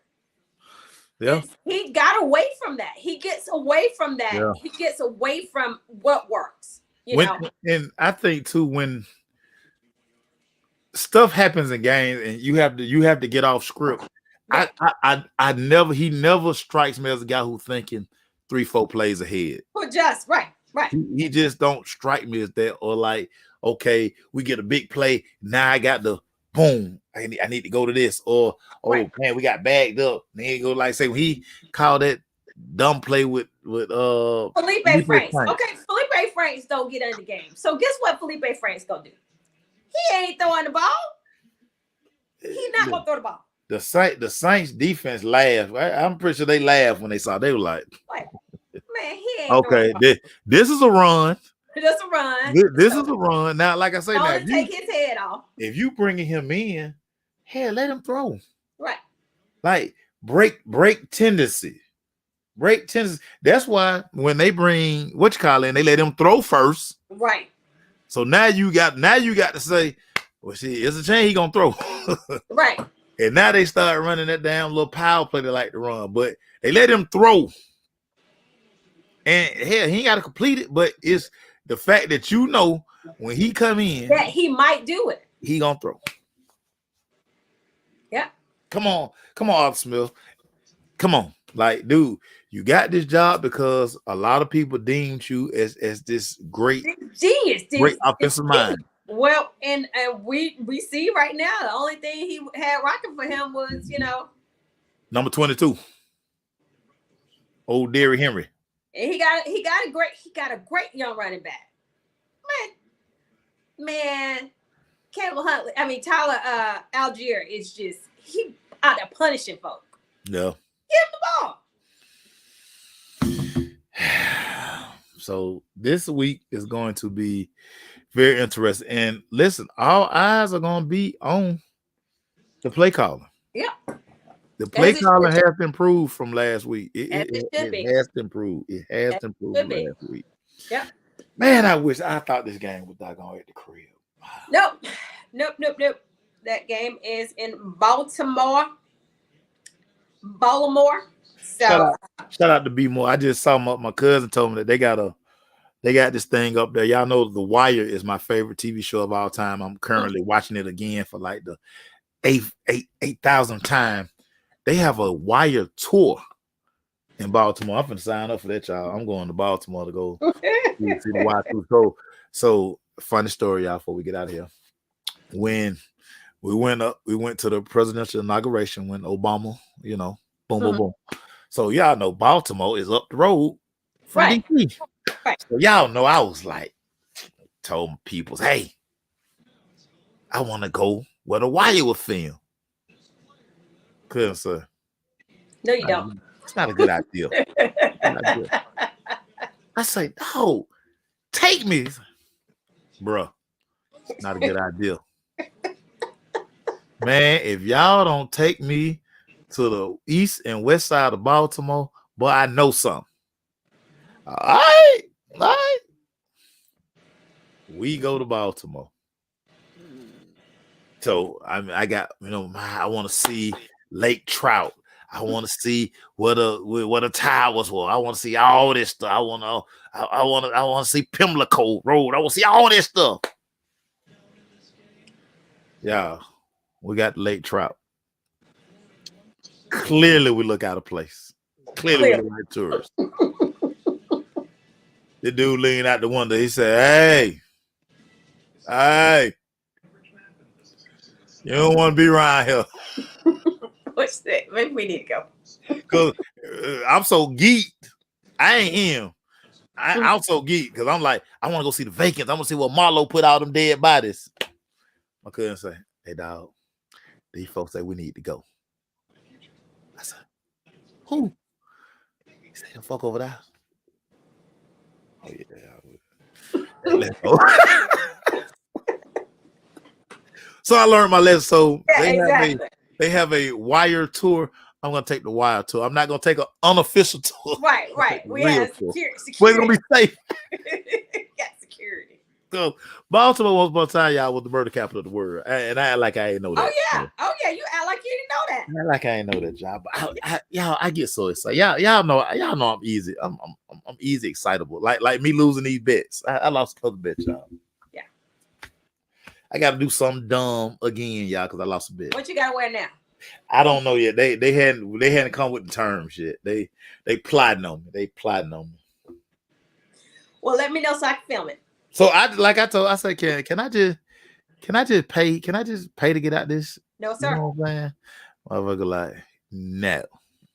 [SPEAKER 1] Yeah.
[SPEAKER 2] He got away from that. He gets away from that.
[SPEAKER 1] Yeah.
[SPEAKER 2] He gets away from what works.
[SPEAKER 1] And I think too, when stuff happens in games and you have to get off script. Right. He never strikes me as a guy who's thinking 3-4 plays ahead.
[SPEAKER 2] Well, just right.
[SPEAKER 1] He just don't strike me as that, or like, okay, we get a big play. Now I got the boom. I need to go to this, or man, we got bagged up. Then he go like say when he called that dumb play with
[SPEAKER 2] Felipe Franks. Okay, Felipe Franks don't get in the game. So guess what Felipe Franks gonna do? He ain't throwing the ball. He's not gonna throw the ball.
[SPEAKER 1] The Saints defense laughed. I'm pretty sure they laughed when they saw. They were like,
[SPEAKER 2] man, he ain't
[SPEAKER 1] okay. This is a run.
[SPEAKER 2] Just a run.
[SPEAKER 1] This is a run. Now, like I say, now
[SPEAKER 2] take his head off.
[SPEAKER 1] If you bringing him in, hell, let him throw.
[SPEAKER 2] Right.
[SPEAKER 1] Like break tendency. Break tendency. That's why when they bring in, they let him throw first.
[SPEAKER 2] Right.
[SPEAKER 1] So now you got to say, well, see, it's a chance he gonna throw.
[SPEAKER 2] Right.
[SPEAKER 1] And now they start running that damn little power play they like to run, but they let him throw. And hell, he ain't got to complete it, but it's the fact that when he come in
[SPEAKER 2] that he might do it.
[SPEAKER 1] He gonna throw.
[SPEAKER 2] Yeah.
[SPEAKER 1] Come on, Arthur Smith. Come on. Like, dude, you got this job because a lot of people deemed you as this great
[SPEAKER 2] genius,
[SPEAKER 1] great offensive mind.
[SPEAKER 2] Well, and we see right now the only thing he had rocking for him was,
[SPEAKER 1] number 22. Old Derrick Henry.
[SPEAKER 2] And he got a great young running back. Man, Tyler Algier is just he out there punishing folk.
[SPEAKER 1] Yeah.
[SPEAKER 2] Give him the ball.
[SPEAKER 1] So this week is going to be very interesting. And listen, all eyes are going to be on the play caller.
[SPEAKER 2] Yeah.
[SPEAKER 1] The play caller has improved from last week. It has improved. It has improved from last week.
[SPEAKER 2] Yeah.
[SPEAKER 1] Man, I thought this game was doggone at the crib.
[SPEAKER 2] Nope. That game is in Baltimore. So
[SPEAKER 1] shout out to B More. I just saw my cousin told me that they got this thing up there. Y'all know The Wire is my favorite TV show of all time. I'm currently watching it again for like the 8,000th time. They have a Wire tour in Baltimore. I'm finna sign up for that, y'all. I'm going to Baltimore to go see the Wire tour. So funny story, y'all, before we get out of here. When we went to the presidential inauguration when Obama, boom. So y'all know Baltimore is up the road from DC.
[SPEAKER 2] Right.
[SPEAKER 1] So y'all know I was like, told people, hey, I want to go where the Wire was filmed. Couldn't, sir.
[SPEAKER 2] No, you don't.
[SPEAKER 1] It's not a good idea. I say, no, take me. Bruh, not a good idea. Man, if y'all don't take me to the east and west side of Baltimore, boy, I know something. All right. We go to Baltimore. So I got, I want to see Lake Trout. I want to see what a towers were. I want to see all this stuff. I want to see Pimlico Road. I want to see all this stuff. Yeah, we got Lake Trout. Clearly, we look out of place. Clearly, we look like tourists. The dude leaned out the window. He said, "Hey, you don't want to be around here."
[SPEAKER 2] What's that? Maybe we need to go.
[SPEAKER 1] Because I'm so geeked. I ain't him. I'm so geeked because I'm like, I want to go see the vacants. I want to see what Marlo put out them dead bodies. I couldn't say, hey, dog, these folks say we need to go. I said, who? He said, fuck over there. Oh, yeah. Let's go. So I learned my lesson. So they have a Wire tour. I'm gonna take the Wire tour. I'm not gonna take an unofficial tour.
[SPEAKER 2] Right. We have security.
[SPEAKER 1] We're gonna be safe.
[SPEAKER 2] Got security.
[SPEAKER 1] So Baltimore once upon a time, y'all was the murder capital of the world, and I act like I ain't know that.
[SPEAKER 2] Oh yeah, you act like you didn't know that.
[SPEAKER 1] I act like I ain't know that, job. But I get so excited. Y'all know I'm easy. I'm easy excitable. Like me losing these bets. I lost a couple bets, y'all.
[SPEAKER 2] Yeah.
[SPEAKER 1] I got to do something dumb again, y'all, because I lost a bet.
[SPEAKER 2] What you got to wear now?
[SPEAKER 1] I don't know yet. They hadn't come with the terms yet. They plotting on me.
[SPEAKER 2] Well, let me know so I can film it.
[SPEAKER 1] So I said, can I just pay? Can I just pay to get out this?
[SPEAKER 2] No, sir.
[SPEAKER 1] You know what I'm saying? Motherfucker, like, no.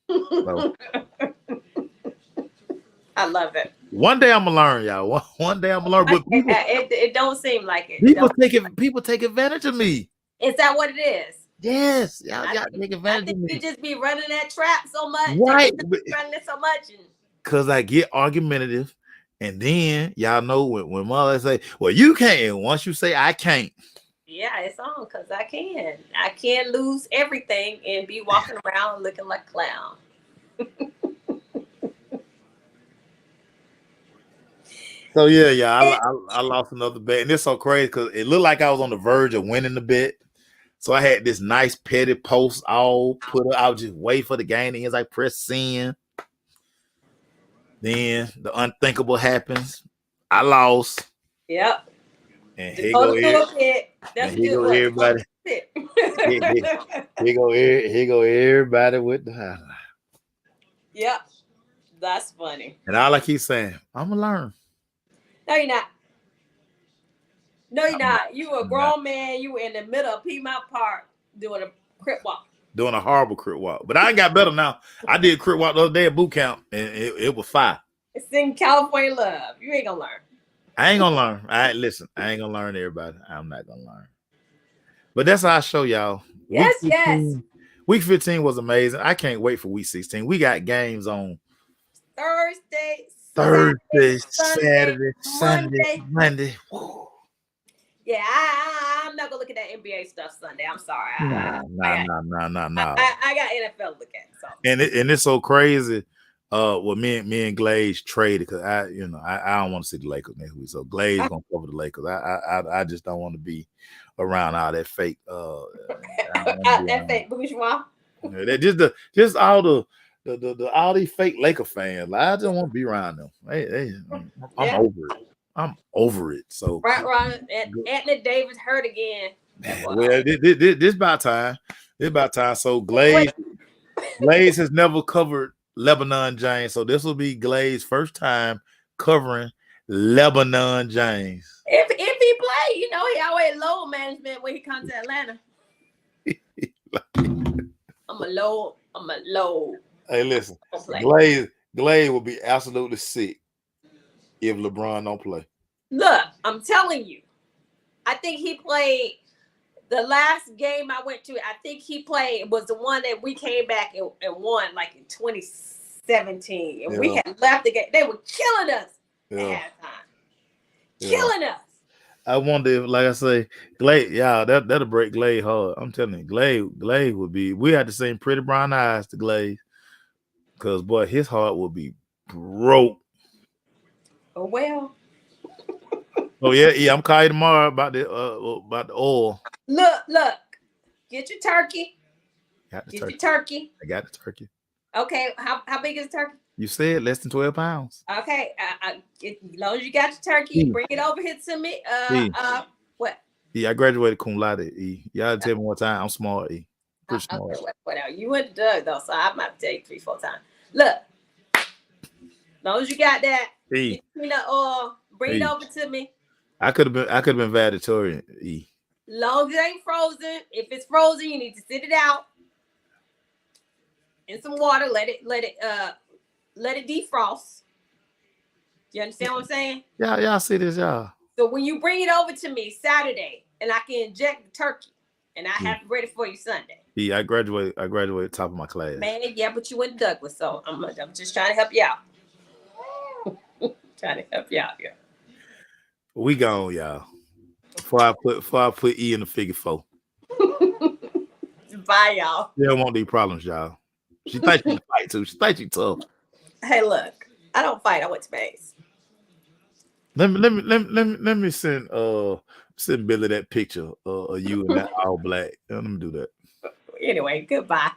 [SPEAKER 1] So,
[SPEAKER 2] I love it.
[SPEAKER 1] one day I'm gonna learn, y'all. One day I'm gonna learn. But people,
[SPEAKER 2] it don't seem like it.
[SPEAKER 1] People take advantage of me.
[SPEAKER 2] Is that what it is?
[SPEAKER 1] Yes, y'all take advantage of me.
[SPEAKER 2] You just be running that trap so much,
[SPEAKER 1] right?
[SPEAKER 2] Running it so much,
[SPEAKER 1] because I get argumentative, and then y'all know when mother say, "Well, you can't." And once you say, "I can't,"
[SPEAKER 2] yeah, it's on because I can. I can't lose everything and be walking around looking like a clown.
[SPEAKER 1] So yeah, I lost another bet, and it's so crazy because it looked like I was on the verge of winning the bet. So I had this nice petty post all put up. I would just wait for the game. And it's like press send. Then the unthinkable happens. I lost.
[SPEAKER 2] Yep.
[SPEAKER 1] And here go everybody. Here go everybody with the highlight.
[SPEAKER 2] Yep. That's funny.
[SPEAKER 1] And all I keep saying, I'm gonna learn.
[SPEAKER 2] No, you're not. No, you're not. You were a grown man. You were in the middle of Piedmont Park doing a crip walk.
[SPEAKER 1] Doing a horrible crip walk. But I ain't got better now. I did crip walk the other day at boot camp, and it was fire.
[SPEAKER 2] It's in California love. You ain't gonna learn.
[SPEAKER 1] I ain't gonna learn. Listen, I ain't gonna learn everybody. I'm not gonna learn. But that's how I show y'all.
[SPEAKER 2] Yes.
[SPEAKER 1] Week 15 was amazing. I can't wait for week 16. We got games on
[SPEAKER 2] Thursday,
[SPEAKER 1] Saturday, Sunday, Monday. Woo.
[SPEAKER 2] Yeah, I'm not gonna look at that NBA stuff Sunday. I'm sorry.
[SPEAKER 1] Nah.
[SPEAKER 2] I got NFL to look at. So.
[SPEAKER 1] And it's so crazy. Well, me and Glaze traded because I don't want to see the Lakers next week. So Glaze gonna cover the Lakers. I just don't want to be around all that fake.
[SPEAKER 2] That fake bourgeois.
[SPEAKER 1] Just all the all these fake Laker fans. Like, I just want to be around them. I'm over it. I'm over it. So
[SPEAKER 2] right. Anthony Davis hurt again.
[SPEAKER 1] Well, this about time. It's about time. So Glaze has never covered Lebanon James. So this will be Glaze's first time covering Lebanon James.
[SPEAKER 2] If he play, he always load management when he comes to Atlanta. I'm a load.
[SPEAKER 1] Hey, listen. Glaze will be absolutely sick if LeBron don't play.
[SPEAKER 2] Look, I'm telling you. I think he played the last game I went to. I think he played was the one that we came back and won like in 2017. And we had left the game. They were killing us at halftime. Killing us.
[SPEAKER 1] I wonder if, like I say, Glaze, that'll break Glaze hard. I'm telling you, Glaze would be. We had the same pretty brown eyes to Glaze, because boy, his heart would be broke.
[SPEAKER 2] Oh well.
[SPEAKER 1] Oh yeah, I'm calling you tomorrow about the oil.
[SPEAKER 2] Look, get your turkey. Your turkey.
[SPEAKER 1] I got the turkey.
[SPEAKER 2] Okay, how big is the turkey?
[SPEAKER 1] You said less than 12 pounds.
[SPEAKER 2] Okay, as long as you got your turkey, bring it over here to me. What?
[SPEAKER 1] I graduated cum laude. Y'all tell me one time. I'm smart. Pretty smart.
[SPEAKER 2] Okay, whatever. You went to Doug though, so I might take 3-4 times. Look, as long as you got that, get me the oil. Bring it over to me.
[SPEAKER 1] I could have been valedictorian.
[SPEAKER 2] Long as it ain't frozen. If it's frozen, you need to sit it out in some water. Let it defrost. You understand what I'm saying?
[SPEAKER 1] Yeah, y'all see this, y'all.
[SPEAKER 2] So when you bring it over to me Saturday, and I can inject the turkey, and I have it ready for you Sunday.
[SPEAKER 1] I graduated top of my class.
[SPEAKER 2] Man, yeah, but you went to Douglas, so I'm just trying to help you out. Yeah.
[SPEAKER 1] We gone, y'all. Before I put E in the figure 4.
[SPEAKER 2] Bye, y'all.
[SPEAKER 1] They don't want these problems, y'all. She thinks she fight too. She thinks she tough.
[SPEAKER 2] Hey, look, I don't fight. I went to base.
[SPEAKER 1] Let me send Billy that picture of you and that all black. Let me do that.
[SPEAKER 2] Anyway, goodbye.